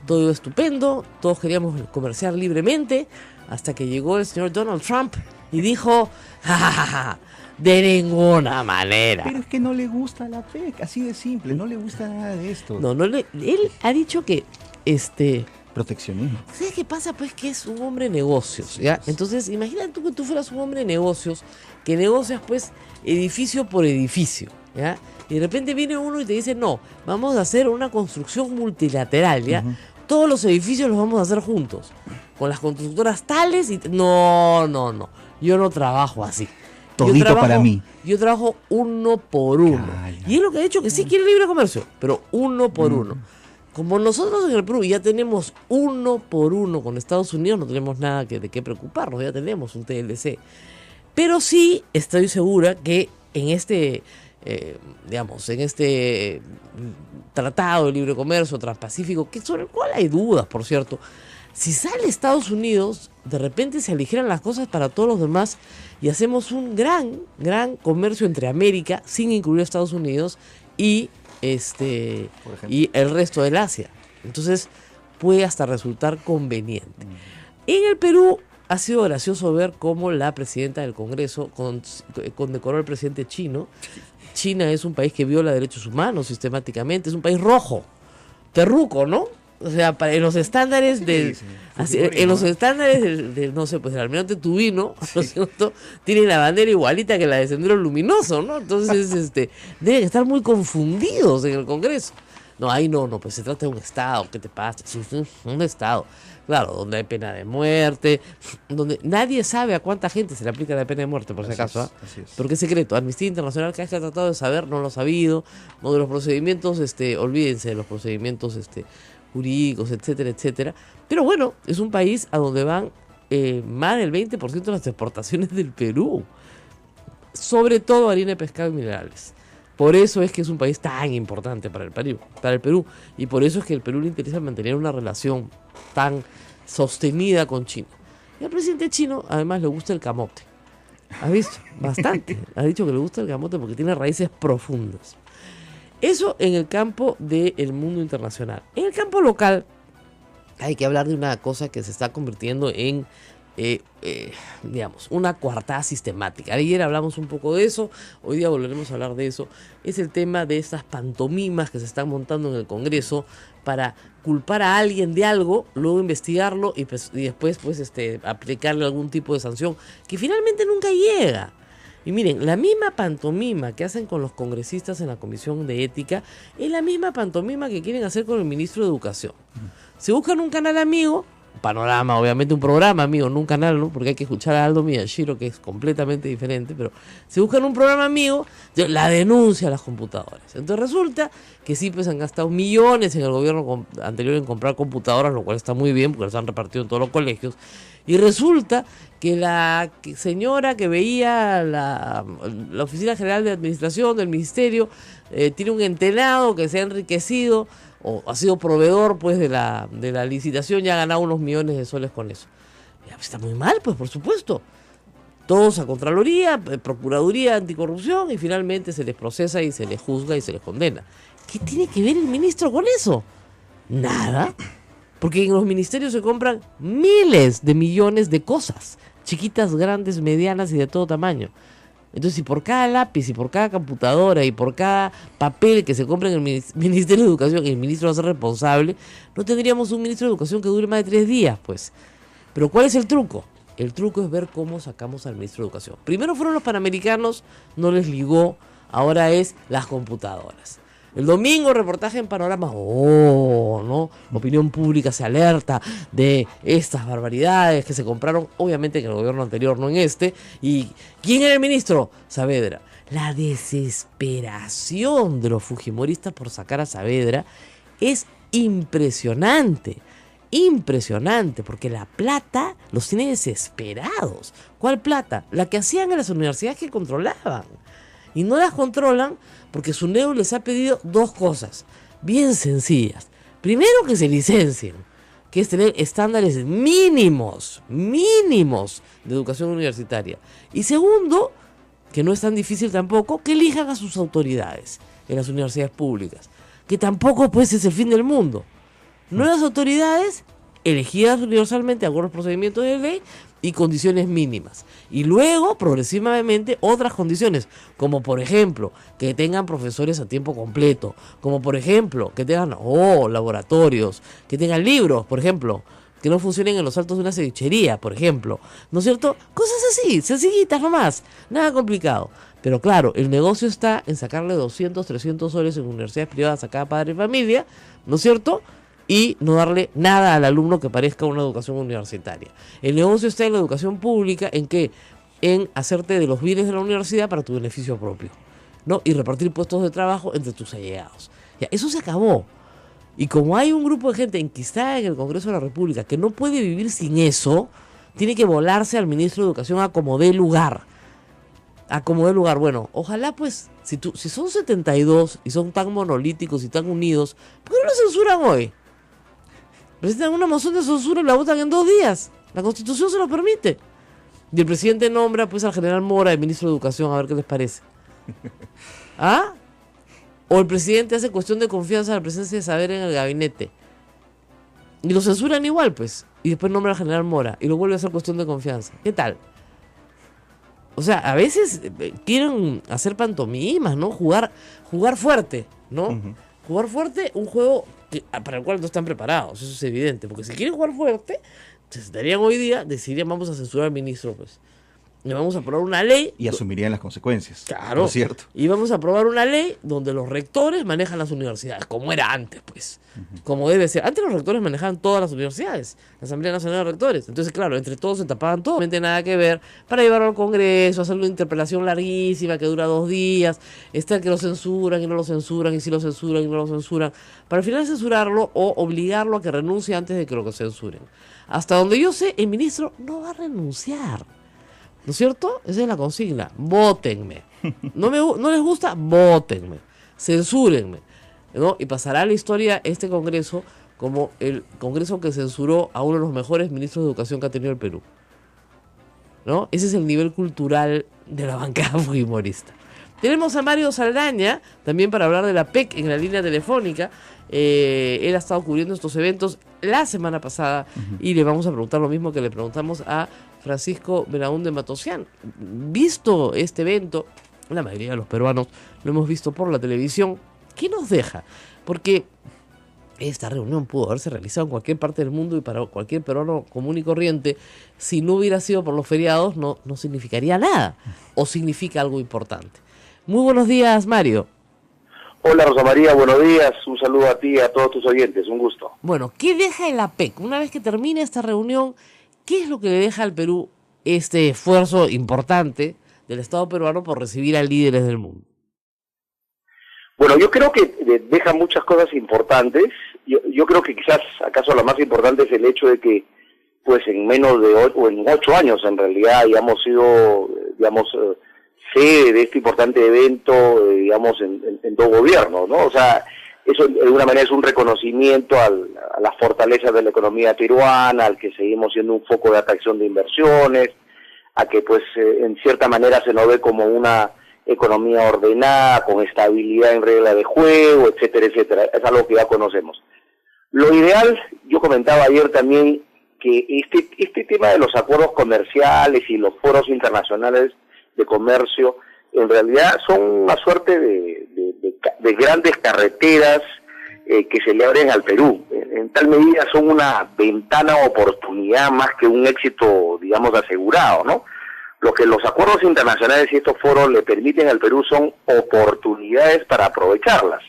Todo iba estupendo. Todos queríamos comerciar libremente hasta que llegó el señor Donald Trump y dijo, ¡ja, ja, ja, ja! De ninguna manera. Pero es que no le gusta la PEC, así de simple, no le gusta nada de esto. Él ha dicho que proteccionismo. ¿Sabes qué pasa? Pues que es un hombre de negocios, ¿ya? Entonces, imagínate tú que tú fueras un hombre de negocios, que negocias pues edificio por edificio, ¿ya? Y de repente viene uno y te dice, no, vamos a hacer una construcción multilateral, ¿ya? Todos los edificios los vamos a hacer juntos, con las constructoras tales y... No, yo no trabajo así. Todito para mí. Yo trabajo uno por uno. Calla. Y es lo que ha dicho, que sí quiere libre comercio, pero uno por uno. Como nosotros en el Perú ya tenemos uno por uno con Estados Unidos, no tenemos nada de qué preocuparnos, ya tenemos un TLC. Pero sí estoy segura que en este, tratado de libre comercio transpacífico, sobre el cual hay dudas, por cierto, si sale Estados Unidos, de repente se aligeran las cosas para todos los demás y hacemos un gran comercio entre América, sin incluir a Estados Unidos, y el resto del Asia. Entonces puede hasta resultar conveniente. En el Perú ha sido gracioso ver cómo la presidenta del Congreso condecoró al presidente chino. China es un país que viola derechos humanos sistemáticamente, es un país rojo, terruco, ¿no? O sea, en los estándares del no sé, pues el almirante Tubino, ¿no es cierto? Tiene la bandera igualita que la de Sendero Luminoso, ¿no? Entonces, deben estar muy confundidos en el Congreso. No, ahí no, pues se trata de un Estado, ¿qué te pasa? Sí, un Estado, claro, donde hay pena de muerte, donde nadie sabe a cuánta gente se le aplica la pena de muerte, por si acaso, ¿ah? Así es. Porque es secreto. Amnistía Internacional, cada vez que ha tratado de saber, no lo ha sabido. No, de los procedimientos, olvídense de los procedimientos, jurídicos, etcétera, etcétera. Pero bueno, es un país a donde van más del 20% de las exportaciones del Perú. Sobre todo harina de pescado y minerales. Por eso es que es un país tan importante para el Perú. Y por eso es que el Perú le interesa mantener una relación tan sostenida con China. Y al presidente chino, además, le gusta el camote. ¿Has visto? Bastante. Ha dicho que le gusta el camote porque tiene raíces profundas. Eso en el campo del mundo internacional. En el campo local, hay que hablar de una cosa que se está convirtiendo en digamos, una coartada sistemática. Ayer hablamos un poco de eso, hoy día volveremos a hablar de eso. Es el tema de estas pantomimas que se están montando en el Congreso para culpar a alguien de algo, luego investigarlo y después aplicarle algún tipo de sanción que finalmente nunca llega. Y miren, la misma pantomima que hacen con los congresistas en la Comisión de Ética es la misma pantomima que quieren hacer con el ministro de Educación. Se buscan un canal amigo, Panorama, obviamente un programa amigo, no un canal, ¿no? Porque hay que escuchar a Aldo Miyashiro, que es completamente diferente, pero se buscan un programa amigo, la denuncia a las computadoras. Entonces resulta que sí, pues han gastado millones en el gobierno anterior en comprar computadoras, lo cual está muy bien, porque las han repartido en todos los colegios, y resulta que la señora que veía la Oficina General de Administración del Ministerio tiene un entenado que se ha enriquecido, o ha sido proveedor pues de la licitación y ha ganado unos millones de soles con eso. Ya, está muy mal, pues por supuesto. Todos a Contraloría, Procuraduría Anticorrupción y finalmente se les procesa y se les juzga y se les condena. ¿Qué tiene que ver el ministro con eso? Nada. Porque en los ministerios se compran miles de millones de cosas. Chiquitas, grandes, medianas y de todo tamaño. Entonces, si por cada lápiz, y por cada computadora y por cada papel que se compra en el Ministerio de Educación, el ministro va a ser responsable, no tendríamos un ministro de Educación que dure más de 3 días, pues. Pero ¿cuál es el truco? El truco es ver cómo sacamos al ministro de Educación. Primero fueron los Panamericanos, no les ligó, ahora es las computadoras. El domingo, reportaje en Panorama, ¿no? Opinión pública se alerta de estas barbaridades que se compraron, obviamente en el gobierno anterior, no en este. ¿Y quién era el ministro? Saavedra. La desesperación de los fujimoristas por sacar a Saavedra es impresionante. Impresionante, porque la plata los tiene desesperados. ¿Cuál plata? La que hacían en las universidades que controlaban. Y no las controlan porque SUNEDU les ha pedido 2 cosas bien sencillas. Primero, que se licencien, que es tener estándares mínimos de educación universitaria. Y segundo, que no es tan difícil tampoco, que elijan a sus autoridades en las universidades públicas. Que tampoco pues es el fin del mundo. Nuevas autoridades elegidas universalmente con los procedimientos de ley y condiciones mínimas. Y luego, progresivamente, otras condiciones, como por ejemplo, que tengan profesores a tiempo completo, como por ejemplo, que tengan laboratorios, que tengan libros, por ejemplo, que no funcionen en los altos de una cevichería, por ejemplo, ¿no es cierto? Cosas así, sencillitas nomás, nada complicado. Pero claro, el negocio está en sacarle 200, 300 soles en universidades privadas a cada padre y familia, ¿no es cierto?, y no darle nada al alumno que parezca una educación universitaria. El negocio está en la educación pública, ¿en qué? En hacerte de los bienes de la universidad para tu beneficio propio, ¿no? Y repartir puestos de trabajo entre tus allegados. Ya, eso se acabó. Y como hay un grupo de gente enquistada en el Congreso de la República que no puede vivir sin eso, tiene que volarse al ministro de Educación a como dé lugar. A como dé lugar. Bueno, ojalá pues, si son 72 y son tan monolíticos y tan unidos, ¿por qué no lo censuran hoy? Presentan una moción de censura y la votan en 2 días. La Constitución se lo permite. Y el presidente nombra pues al general Mora, el ministro de Educación, a ver qué les parece. ¿Ah? O el presidente hace cuestión de confianza a la presencia de Saavedra en el gabinete. Y lo censuran igual, pues. Y después nombra al general Mora y lo vuelve a hacer cuestión de confianza. ¿Qué tal? O sea, a veces quieren hacer pantomimas, ¿no? Jugar fuerte, ¿no? Uh-huh. Jugar fuerte, un juego para el cual no están preparados, eso es evidente, porque si quieren jugar fuerte, se sentarían hoy día, decidirían vamos a censurar al ministro, pues. Y vamos a aprobar una ley. Y asumirían las consecuencias. Claro. Por cierto. Y vamos a aprobar una ley donde los rectores manejan las universidades, como era antes, pues. Uh-huh. Como debe ser. Antes los rectores manejaban todas las universidades, la Asamblea Nacional de Rectores. Entonces, claro, entre todos se tapaban todo. No nada que ver para llevarlo al Congreso, hacer una interpelación larguísima que dura 2 días, está que lo censuran y no lo censuran, y si lo censuran y no lo censuran, para al final censurarlo o obligarlo a que renuncie antes de que lo censuren. Hasta donde yo sé, el ministro no va a renunciar. ¿No es cierto? Esa es la consigna. Vótenme. No les gusta, vótenme, censúrenme, ¿no? Y pasará a la historia este Congreso como el Congreso que censuró a uno de los mejores ministros de educación que ha tenido el Perú, ¿no? Ese es el nivel cultural de la bancada fujimorista. Tenemos a Mario Saldaña, también para hablar de la PEC en la línea telefónica. Él ha estado cubriendo estos eventos la semana pasada y le vamos a preguntar lo mismo que le preguntamos a Francisco Belaúnde Matosian. Visto este evento, la mayoría de los peruanos lo hemos visto por la televisión. ¿Qué nos deja? Porque esta reunión pudo haberse realizado en cualquier parte del mundo y para cualquier peruano común y corriente, si no hubiera sido por los feriados, no significaría nada, o significa algo importante. Muy buenos días, Mario. Hola Rosa María, buenos días, un saludo a ti y a todos tus oyentes, un gusto. Bueno, ¿qué deja el APEC? Una vez que termine esta reunión, ¿qué es lo que le deja al Perú este esfuerzo importante del Estado peruano por recibir a líderes del mundo? Bueno, yo creo que deja muchas cosas importantes. Yo creo que quizás, acaso la más importante es el hecho de que, pues en menos de 8 años en realidad, hayamos sido, sede de este importante evento, en dos gobiernos, ¿no? O sea, eso de alguna manera es un reconocimiento a las fortalezas de la economía peruana, al que seguimos siendo un foco de atracción de inversiones, a que pues en cierta manera se nos ve como una economía ordenada, con estabilidad en regla de juego, etcétera, etcétera. Es algo que ya conocemos. Lo ideal, yo comentaba ayer también, que este tema de los acuerdos comerciales y los foros internacionales de comercio, en realidad son una suerte de grandes carreteras que se le abren al Perú. En tal medida son una ventana de oportunidad más que un éxito, asegurado, ¿no? Lo que los acuerdos internacionales y estos foros le permiten al Perú son oportunidades para aprovecharlas.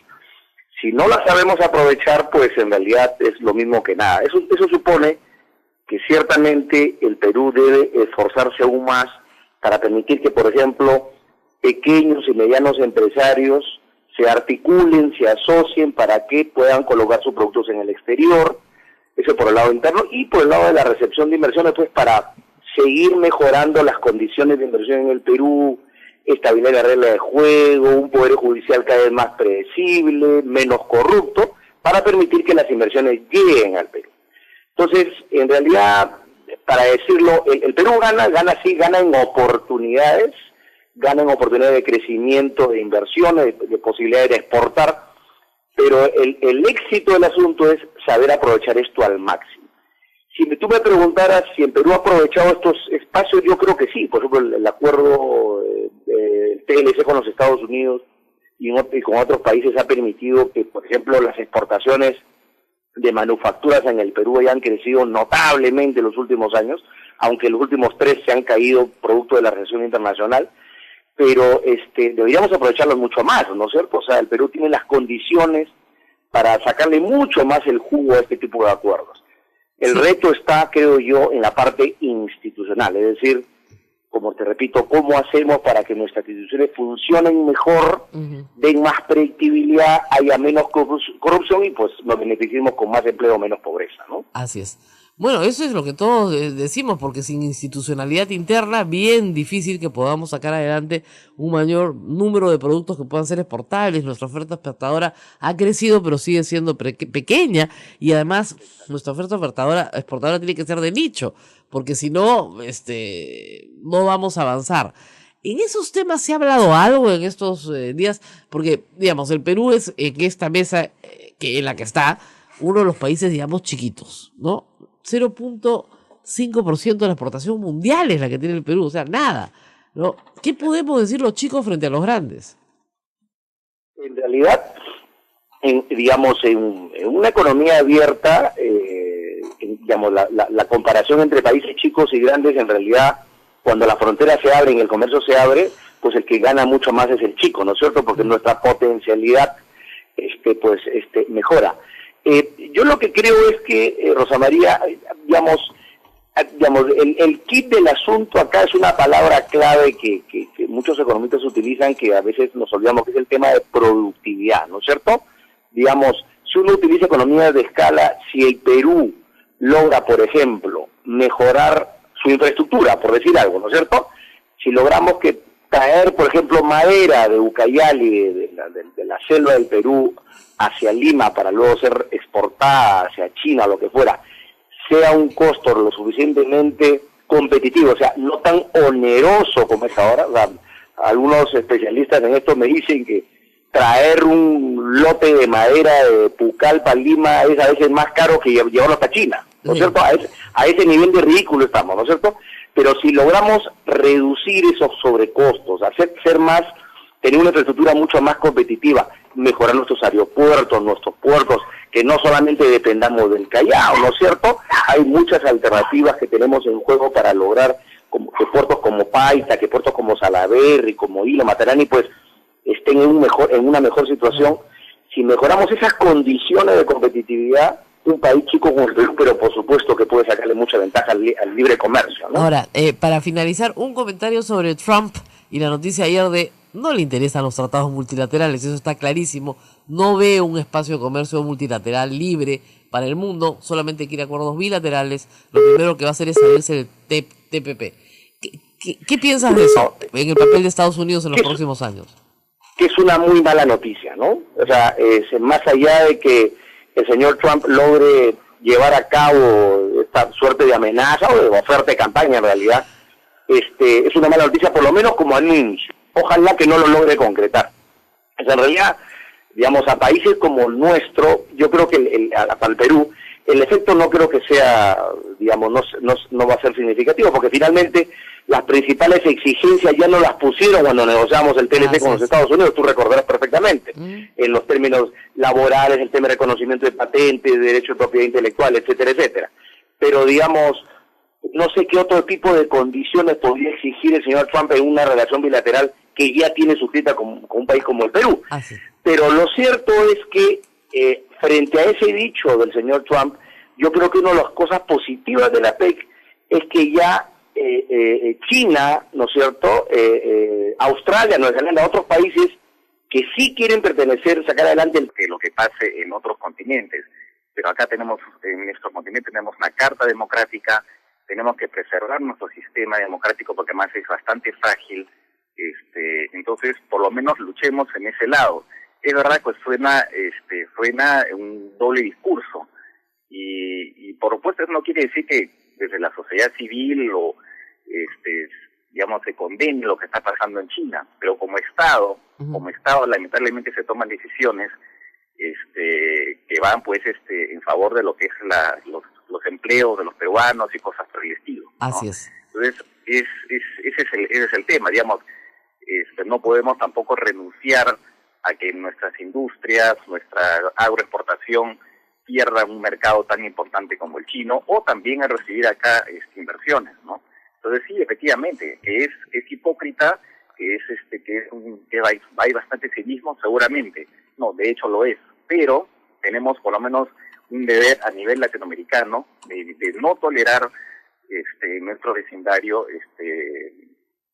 Si no las sabemos aprovechar, pues en realidad es lo mismo que nada. Eso supone que ciertamente el Perú debe esforzarse aún más para permitir que, por ejemplo, pequeños y medianos empresarios se articulen, se asocien para que puedan colocar sus productos en el exterior, eso por el lado interno, y por el lado de la recepción de inversiones, pues para seguir mejorando las condiciones de inversión en el Perú, estabilidad de la regla de juego, un poder judicial cada vez más predecible, menos corrupto, para permitir que las inversiones lleguen al Perú. Entonces, en realidad, para decirlo, el Perú gana en oportunidades, de crecimiento, de inversiones, de posibilidades de exportar, pero el éxito del asunto es saber aprovechar esto al máximo. Si tú me preguntaras si el Perú ha aprovechado estos espacios, yo creo que sí. Por ejemplo, el acuerdo del TLC con los Estados Unidos y con otros países ha permitido que, por ejemplo, las exportaciones de manufacturas en el Perú hayan crecido notablemente en los últimos años, aunque los últimos 3 se han caído producto de la recesión internacional, pero deberíamos aprovecharlos mucho más, ¿no es cierto? O sea, el Perú tiene las condiciones para sacarle mucho más el jugo a este tipo de acuerdos. El reto está, creo yo, en la parte institucional, es decir, como te repito, cómo hacemos para que nuestras instituciones funcionen mejor, den más predictibilidad, haya menos corrupción y pues nos beneficiemos con más empleo, menos pobreza, ¿no? Así es. Bueno, eso es lo que todos decimos, porque sin institucionalidad interna, bien difícil que podamos sacar adelante un mayor número de productos que puedan ser exportables. Nuestra oferta exportadora ha crecido, pero sigue siendo pequeña, y además nuestra oferta exportadora tiene que ser de nicho, porque si no, no vamos a avanzar. En esos temas se ha hablado algo en estos días, porque, digamos, el Perú es en esta mesa en la que está uno de los países, digamos, chiquitos, ¿no? 0.5% de la exportación mundial es la que tiene el Perú, o sea, nada, ¿no? ¿Qué podemos decir los chicos frente a los grandes? En realidad, en una economía abierta, la comparación entre países chicos y grandes, en realidad, cuando las fronteras se abren y el comercio se abre, pues el que gana mucho más es el chico, ¿no es cierto? Porque nuestra potencialidad, mejora. Yo lo que creo es que, Rosa María, el kit del asunto acá es una palabra clave que muchos economistas utilizan, que a veces nos olvidamos, que es el tema de productividad, ¿no es cierto? Digamos, si uno utiliza economías de escala, si el Perú logra, por ejemplo, mejorar su infraestructura, por decir algo, ¿no es cierto? Si logramos que traer, por ejemplo, madera de Ucayali, de la selva del Perú, hacia Lima para luego ser exportada hacia China, lo que fuera, sea un costo lo suficientemente competitivo, o sea, no tan oneroso como es ahora. O sea, algunos especialistas en esto me dicen que traer un lote de madera de Pucallpa a Lima es a veces más caro que llevarlo hasta China, ¿no es cierto? A ese nivel de ridículo estamos, ¿no es cierto? Pero si logramos reducir esos sobrecostos, ser más, tener una infraestructura mucho más competitiva, mejorar nuestros aeropuertos, nuestros puertos, que no solamente dependamos del Callao, ¿no es cierto? Hay muchas alternativas que tenemos en juego para lograr que puertos como Paita, que puertos como Salaberry, como Hilo, Matarani, pues estén en una mejor situación. Si mejoramos esas condiciones de competitividad, un país chico como el Perú, pero por supuesto que puede sacarle mucha ventaja al libre comercio, ¿no? Ahora, para finalizar, un comentario sobre Trump y la noticia ayer de no le interesan los tratados multilaterales, eso está clarísimo, no ve un espacio de comercio multilateral libre para el mundo, solamente quiere acuerdos bilaterales, lo primero que va a hacer es salirse del TPP. ¿Qué piensas de eso en el papel de Estados Unidos en los próximos años? Que es una muy mala noticia, ¿no? O sea, más allá de que el señor Trump logre llevar a cabo esta suerte de amenaza o de oferta de campaña en realidad, es una mala noticia por lo menos como anuncio. Ojalá que no lo logre concretar. O sea, en realidad, digamos, a países como el nuestro, yo creo que para el Perú, el efecto no creo que sea, digamos, no va a ser significativo, porque finalmente las principales exigencias ya no las pusieron cuando negociamos el TLC con los Estados Unidos, tú recordarás perfectamente, en los términos laborales, el tema de reconocimiento de patentes, de derecho de propiedad intelectual, etcétera, etcétera. Pero, digamos, no sé qué otro tipo de condiciones podría exigir el señor Trump en una relación bilateral que ya tiene suscrita con un país como el Perú. Pero lo cierto es que frente a ese dicho del señor Trump, yo creo que una de las cosas positivas de la PEC es que ya China, ¿no es cierto?, Australia, Nueva Zelanda, otros países que sí quieren pertenecer, sacar adelante lo que pase en otros continentes. Pero acá tenemos, en nuestro continente tenemos una carta democrática, tenemos que preservar nuestro sistema democrático porque además es bastante frágil, entonces por lo menos luchemos en ese lado. Es verdad que suena un doble discurso y por supuesto eso no quiere decir que desde la sociedad civil o digamos se condene lo que está pasando en China, pero como Estado lamentablemente se toman decisiones que van pues en favor de lo que es los empleos de los peruanos y cosas por el estilo, ¿no? Así es. Entonces ese es el tema, digamos, no podemos tampoco renunciar a que nuestras industrias, nuestra agroexportación pierda un mercado tan importante como el chino, o también a recibir acá inversiones, ¿no? Entonces sí, efectivamente, que es hipócrita, que hay bastante cinismo, seguramente, no, de hecho lo es, pero tenemos por lo menos un deber a nivel latinoamericano de no tolerar en nuestro vecindario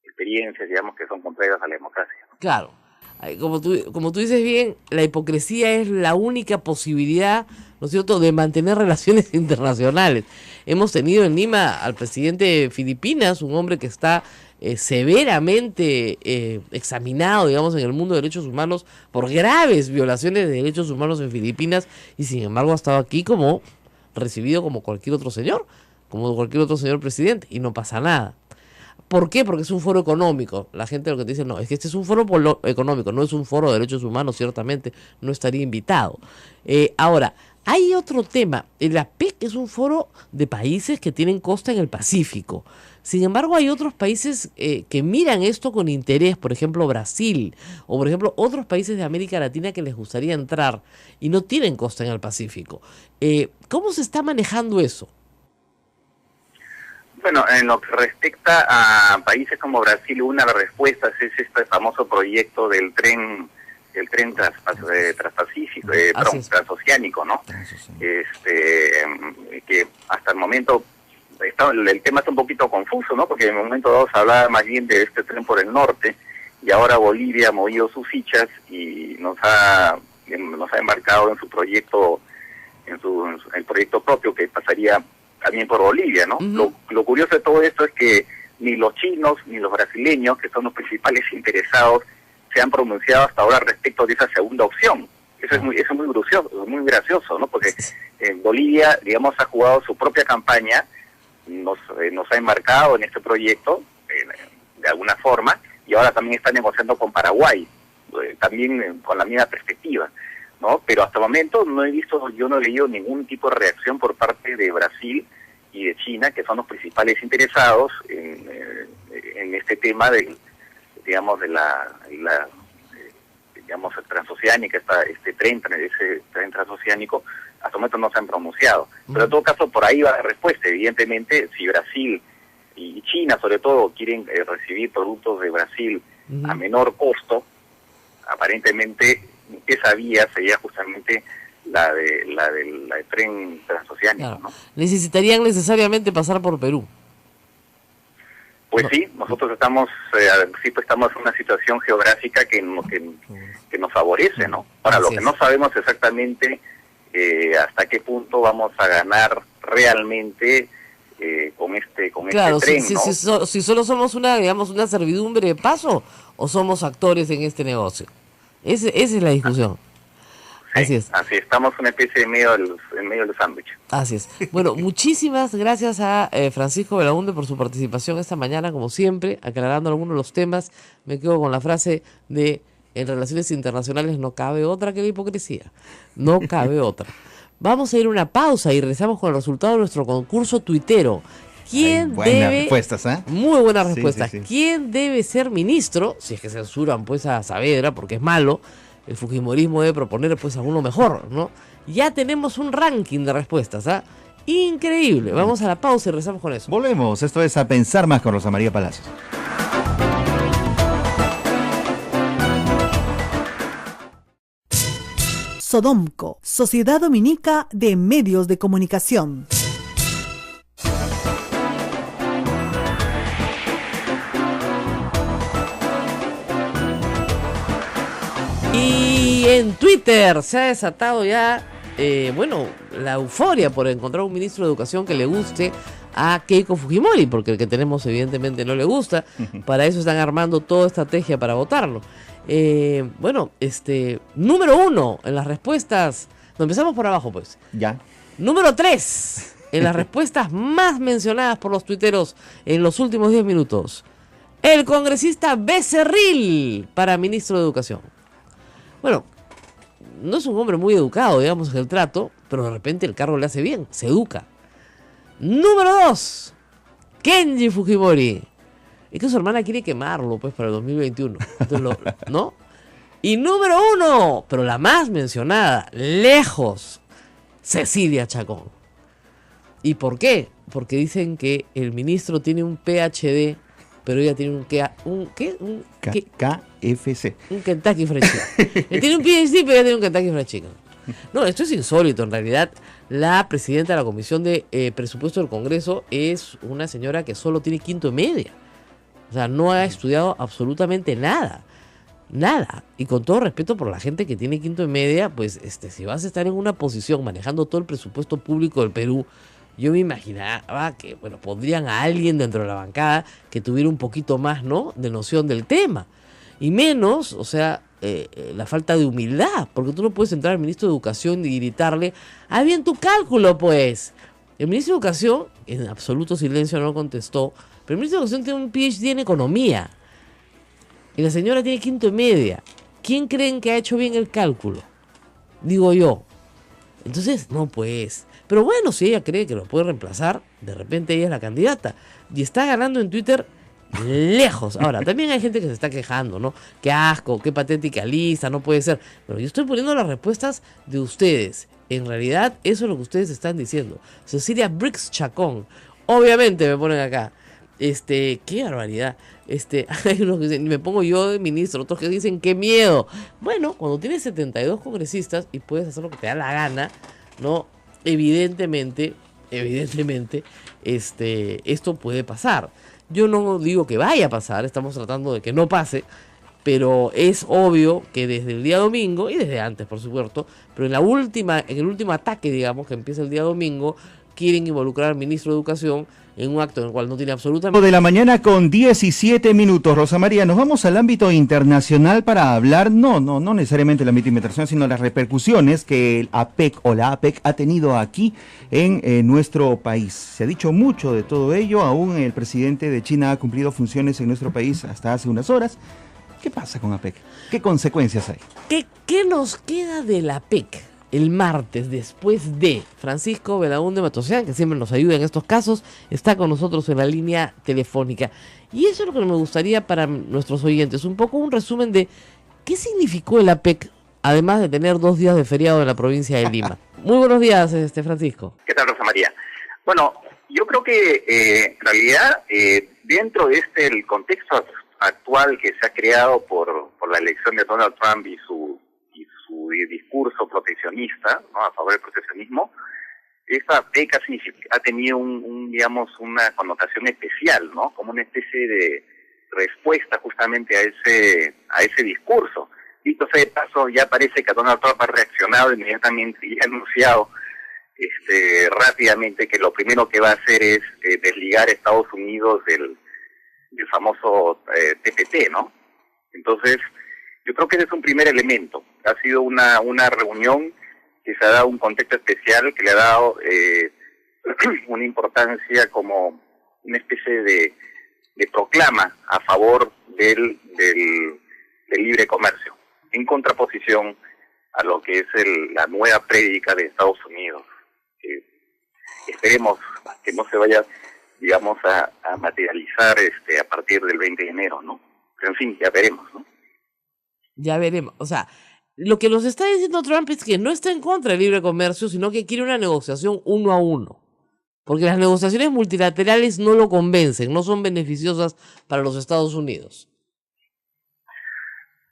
experiencias, digamos, que son contrarias a la democracia, ¿no? Claro. Como tú dices bien, la hipocresía es la única posibilidad, ¿no es cierto?, de mantener relaciones internacionales. Hemos tenido en Lima al presidente de Filipinas, un hombre que está severamente examinado, digamos, en el mundo de derechos humanos por graves violaciones de derechos humanos en Filipinas, y sin embargo ha estado aquí recibido como cualquier otro señor presidente, y no pasa nada. ¿Por qué? Porque es un foro económico. La gente lo que te dice, no, es que este es un foro económico, no es un foro de derechos humanos, ciertamente no estaría invitado. Ahora, hay otro tema. La PEC es un foro de países que tienen costa en el Pacífico. Sin embargo, hay otros países que miran esto con interés, por ejemplo Brasil, o por ejemplo otros países de América Latina que les gustaría entrar y no tienen costa en el Pacífico. ¿Cómo se está manejando eso? Bueno, en lo que respecta a países como Brasil, una de las respuestas es este famoso proyecto del tren transpacífico, transoceánico, ¿no? Que hasta el momento el tema está un poquito confuso, ¿no? Porque en el momento dado se hablaba más bien de este tren por el norte, y ahora Bolivia ha movido sus fichas y nos ha embarcado en su proyecto, el proyecto propio que pasaría también por Bolivia, ¿no? Lo curioso de todo esto es que ni los chinos ni los brasileños, que son los principales interesados, se han pronunciado hasta ahora respecto de esa segunda opción. Eso es muy gracioso, ¿no? Porque en Bolivia, digamos, ha jugado su propia campaña, nos ha enmarcado en este proyecto, de alguna forma, y ahora también está negociando con Paraguay, también con la misma perspectiva, ¿no? Pero hasta el momento yo no he leído ningún tipo de reacción por parte de Brasil y de China, que son los principales interesados en este tema del, digamos, de la digamos, transoceánica, ese tren transoceánico. Hasta el momento no se han pronunciado. Pero en todo caso, por ahí va la respuesta. Evidentemente, si Brasil y China, sobre todo, quieren recibir productos de Brasil a menor costo, aparentemente esa vía sería justamente la del tren transoceánico, claro, ¿no? Necesitarían necesariamente pasar por Perú. Pues sí, nosotros estamos en una situación geográfica que nos favorece, ¿no? Ahora, lo que no sabemos exactamente hasta qué punto vamos a ganar realmente con este tren, ¿no? Si solo somos una servidumbre de paso, o somos actores en este negocio. Esa es la discusión. Sí, así estamos una especie en medio del sándwich. Así es. Bueno, muchísimas gracias a Francisco Belaunde por su participación esta mañana, como siempre, aclarando algunos de los temas. Me quedo con la frase de: en relaciones internacionales no cabe otra que la hipocresía. No cabe otra. Vamos a ir a una pausa y regresamos con el resultado de nuestro concurso tuitero. ¿Quién debe... respuestas, ¿eh? Muy buena respuesta. Sí. ¿Quién debe ser ministro? Si es que censuran pues a Saavedra, porque es malo. El fujimorismo debe proponer pues a uno mejor, ¿no? Ya tenemos un ranking de respuestas, ¿ah? Increíble. Vamos a la pausa y regresamos con eso. Volvemos. Esto es A Pensar Más con Rosa María Palacios. Sodomco, Sociedad Dominica de Medios de Comunicación. Y en Twitter se ha desatado ya, la euforia por encontrar un ministro de Educación que le guste a Keiko Fujimori, porque el que tenemos evidentemente no le gusta. Para eso están armando toda estrategia para votarlo. Número 1 en las respuestas. No, empezamos por abajo, pues. Ya. Número 3 en las respuestas más mencionadas por los tuiteros en los últimos 10 minutos. El congresista Becerril para ministro de Educación. Bueno, no es un hombre muy educado, digamos, en el trato, pero de repente el cargo le hace bien, se educa. Número 2, Kenji Fujimori. Es que su hermana quiere quemarlo, pues, para el 2021. Entonces, ¿no? Y número 1, pero la más mencionada, lejos, Cecilia Chacón. ¿Y por qué? Porque dicen que el ministro tiene un PhD, pero ella tiene un KFC. Un Kentucky Fried Chicken. Él tiene un PhD, pero ella tiene un Kentucky Fried Chicken. No, esto es insólito. En realidad, la presidenta de la Comisión de Presupuesto del Congreso es una señora que solo tiene quinto y media. O sea, no ha estudiado absolutamente nada. Nada. Y con todo respeto por la gente que tiene quinto y media, pues si vas a estar en una posición manejando todo el presupuesto público del Perú, yo me imaginaba que, pondrían a alguien dentro de la bancada que tuviera un poquito más, ¿no?, de noción del tema. Y menos, la falta de humildad, porque tú no puedes entrar al ministro de Educación y gritarle: ¡ah, bien tu cálculo, pues! El ministro de Educación, en absoluto silencio, no contestó, pero el ministro de Educación tiene un PhD en Economía. Y la señora tiene quinto y media. ¿Quién creen que ha hecho bien el cálculo? Digo yo. Entonces, no, pues. Pero bueno, si ella cree que lo puede reemplazar, de repente ella es la candidata. Y está ganando en Twitter lejos. Ahora, también hay gente que se está quejando, ¿no? Qué asco, qué patética lista, no puede ser. Pero yo estoy poniendo las respuestas de ustedes. En realidad, eso es lo que ustedes están diciendo. Cecilia Briggs Chacón. Obviamente me ponen acá. Qué barbaridad. Hay unos que dicen, me pongo yo de ministro, otros que dicen, qué miedo. Bueno, cuando tienes 72 congresistas y puedes hacer lo que te da la gana, ¿no? Evidentemente, esto puede pasar. Yo no digo que vaya a pasar, estamos tratando de que no pase, pero es obvio que desde el día domingo, y desde antes, por supuesto, pero en el último ataque, digamos, que empieza el día domingo, quieren involucrar al ministro de Educación en un acto en el cual no tiene absolutamente... De la mañana con 17 minutos, Rosa María, nos vamos al ámbito internacional para hablar, no necesariamente el ámbito internacional, sino las repercusiones que el APEC o la APEC ha tenido aquí en nuestro país. Se ha dicho mucho de todo ello, aún el presidente de China ha cumplido funciones en nuestro país hasta hace unas horas. ¿Qué pasa con APEC? ¿Qué consecuencias hay? ¿Qué nos queda de la APEC? El martes, después de Francisco Belaúnde Matosian, que siempre nos ayuda en estos casos, está con nosotros en la línea telefónica. Y eso es lo que me gustaría para nuestros oyentes, un poco un resumen de qué significó el APEC, además de tener 2 días de feriado en la provincia de Lima. Muy buenos días, Francisco. ¿Qué tal, Rosa María? Bueno, yo creo que en realidad dentro de el contexto actual que se ha creado por la elección de Donald Trump y su discurso proteccionista, ¿no?, a favor del proteccionismo, esta PEC ha tenido una connotación especial, ¿no?, como una especie de respuesta justamente a ese discurso. Dicho sea de paso, ya parece que Donald Trump ha reaccionado inmediatamente y ha anunciado rápidamente que lo primero que va a hacer es desligar a Estados Unidos del famoso TPP, ¿no? Entonces, yo creo que ese es un primer elemento. Ha sido una reunión que se ha dado un contexto especial, que le ha dado una importancia como una especie de proclama a favor del libre comercio, en contraposición a lo que es la nueva prédica de Estados Unidos. Esperemos que no se vaya, digamos, a materializar a partir del 20 de enero, ¿no? Pero en fin, ya veremos, ¿no? Ya veremos. O sea, lo que nos está diciendo Trump es que no está en contra del libre comercio, sino que quiere una negociación 1 a 1. Porque las negociaciones multilaterales no lo convencen, no son beneficiosas para los Estados Unidos.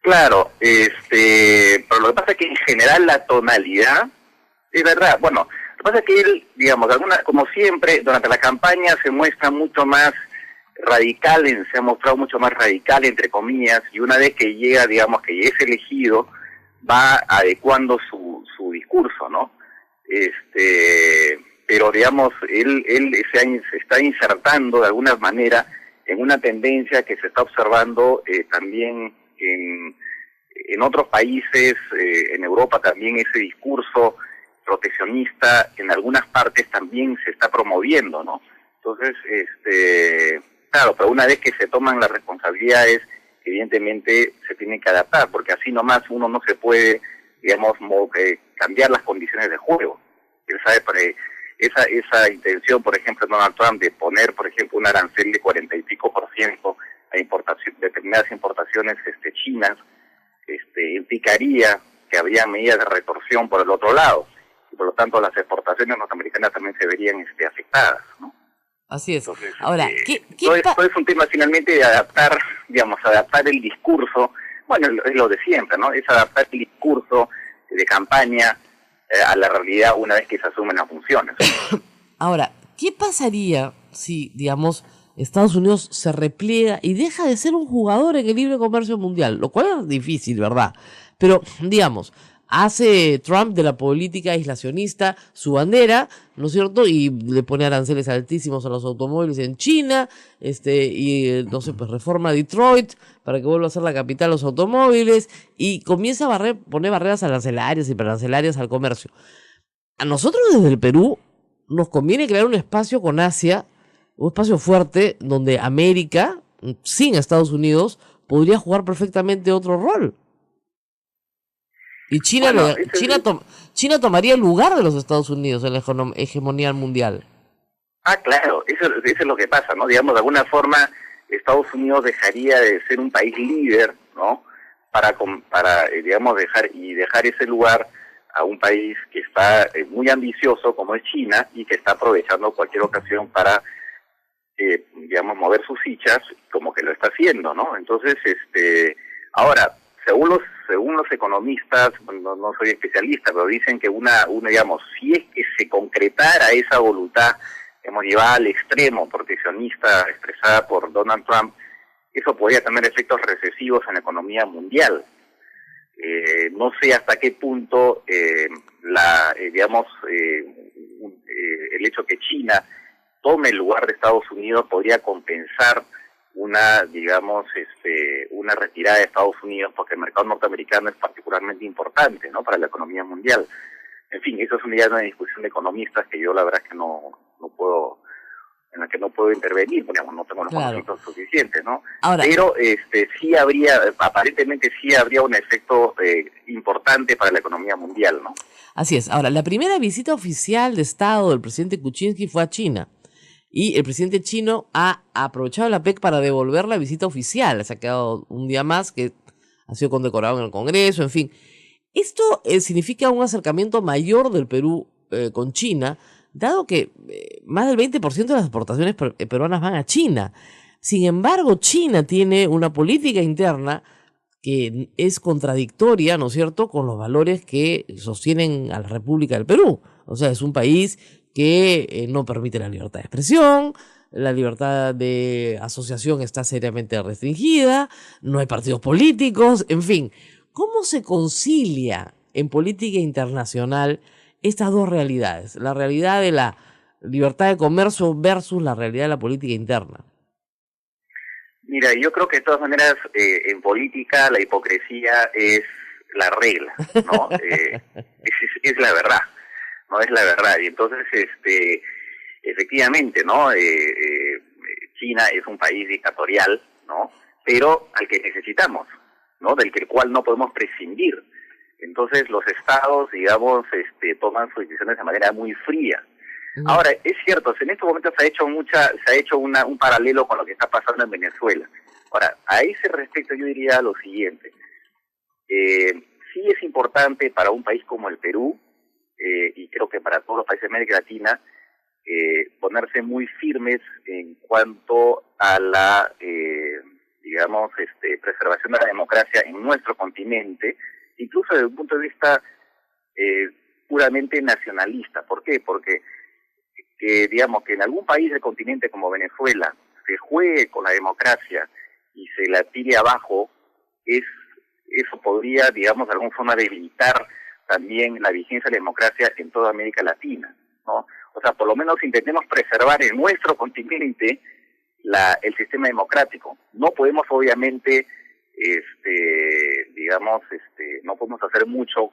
Claro, pero lo que pasa es que en general la tonalidad, es verdad, bueno, lo que pasa es que él, digamos, como siempre, durante la campaña se muestra mucho más radical, se ha mostrado mucho más radical, entre comillas, y una vez que llega, digamos, que es elegido, va adecuando su discurso, ¿no? Pero, digamos, él se está insertando de alguna manera en una tendencia que se está observando también en otros países, en Europa también ese discurso proteccionista en algunas partes también se está promoviendo, ¿no? Entonces, claro, pero una vez que se toman las responsabilidades, evidentemente se tienen que adaptar, porque así nomás uno no se puede, digamos, cambiar las condiciones de juego. Él sabe, esa intención, por ejemplo, de Donald Trump de poner, por ejemplo, un arancel de 40 y pico % a determinadas importaciones chinas, implicaría que habría medidas de retorsión por el otro lado, y por lo tanto las exportaciones norteamericanas también se verían afectadas, ¿no? Así es. Entonces, ahora, todo es un tema finalmente de adaptar el discurso, bueno, es lo de siempre, ¿no? Es adaptar el discurso de campaña a la realidad una vez que se asumen las funciones. Ahora, ¿qué pasaría si, digamos, Estados Unidos se repliega y deja de ser un jugador en el libre comercio mundial? Lo cual es difícil, ¿verdad? Pero, digamos, hace Trump de la política aislacionista su bandera, ¿no es cierto? Y le pone aranceles altísimos a los automóviles en China, no sé, pues reforma Detroit para que vuelva a ser la capital de los automóviles, y comienza a poner barreras arancelarias y arancelarias al comercio. A nosotros desde el Perú nos conviene crear un espacio con Asia, un espacio fuerte donde América, sin Estados Unidos, podría jugar perfectamente otro rol. Y China tomaría el lugar de los Estados Unidos en la hegemonía mundial. Ah, claro, eso es lo que pasa, ¿no? Digamos, de alguna forma, Estados Unidos dejaría de ser un país líder, ¿no? Para digamos, dejar ese lugar a un país que está muy ambicioso, como es China, y que está aprovechando cualquier ocasión para, digamos, mover sus fichas, como que lo está haciendo, ¿no? Entonces, ahora, según los economistas, no soy especialista, pero dicen que digamos, si es que se concretara esa voluntad, hemos llevado al extremo proteccionista expresada por Donald Trump, eso podría tener efectos recesivos en la economía mundial. No sé hasta qué punto, digamos, el hecho que China tome el lugar de Estados Unidos podría compensar una, digamos, una retirada de Estados Unidos, porque el mercado norteamericano es particularmente importante, ¿no?, para la economía mundial. En fin, eso es una discusión de economistas que yo la verdad es que no puedo, en la que no puedo intervenir, porque no tengo los conocimientos suficientes, ¿no? Ahora, pero sí aparentemente sí habría un efecto importante para la economía mundial, ¿no? Así es. Ahora, la primera visita oficial de Estado del presidente Kuczynski fue a China. Y el presidente chino ha aprovechado la APEC para devolver la visita oficial. Se ha quedado un día más, que ha sido condecorado en el Congreso, en fin. Esto significa un acercamiento mayor del Perú con China, dado que más del 20% de las exportaciones peruanas van a China. Sin embargo, China tiene una política interna que es contradictoria, ¿no es cierto?, con los valores que sostienen a la República del Perú. O sea, es un país que no permite la libertad de expresión, la libertad de asociación está seriamente restringida, no hay partidos políticos, en fin. ¿Cómo se concilia en política internacional estas dos realidades? La realidad de la libertad de comercio versus la realidad de la política interna. Mira, yo creo que de todas maneras en política la hipocresía es la regla, ¿no? Es la verdad, ¿no? Es la verdad. Y entonces, efectivamente, ¿no? China es un país dictatorial, ¿no? Pero al que necesitamos, ¿no? Del cual no podemos prescindir. Entonces los estados, digamos, toman sus decisiones de manera muy fría. Ahora, es cierto, en estos momentos se ha hecho un paralelo con lo que está pasando en Venezuela. Ahora, a ese respecto yo diría lo siguiente. Sí es importante para un país como el Perú, y creo que para todos los países de América Latina, ponerse muy firmes en cuanto a la, digamos, preservación de la democracia en nuestro continente, incluso desde un punto de vista puramente nacionalista. ¿Por qué? Porque digamos que en algún país del continente como Venezuela se juegue con la democracia y se la tire abajo, eso podría, digamos, de alguna forma debilitar también la vigencia de la democracia en toda América Latina, ¿no? O sea, por lo menos intentemos preservar en nuestro continente el sistema democrático. No podemos, obviamente, digamos, no podemos hacer mucho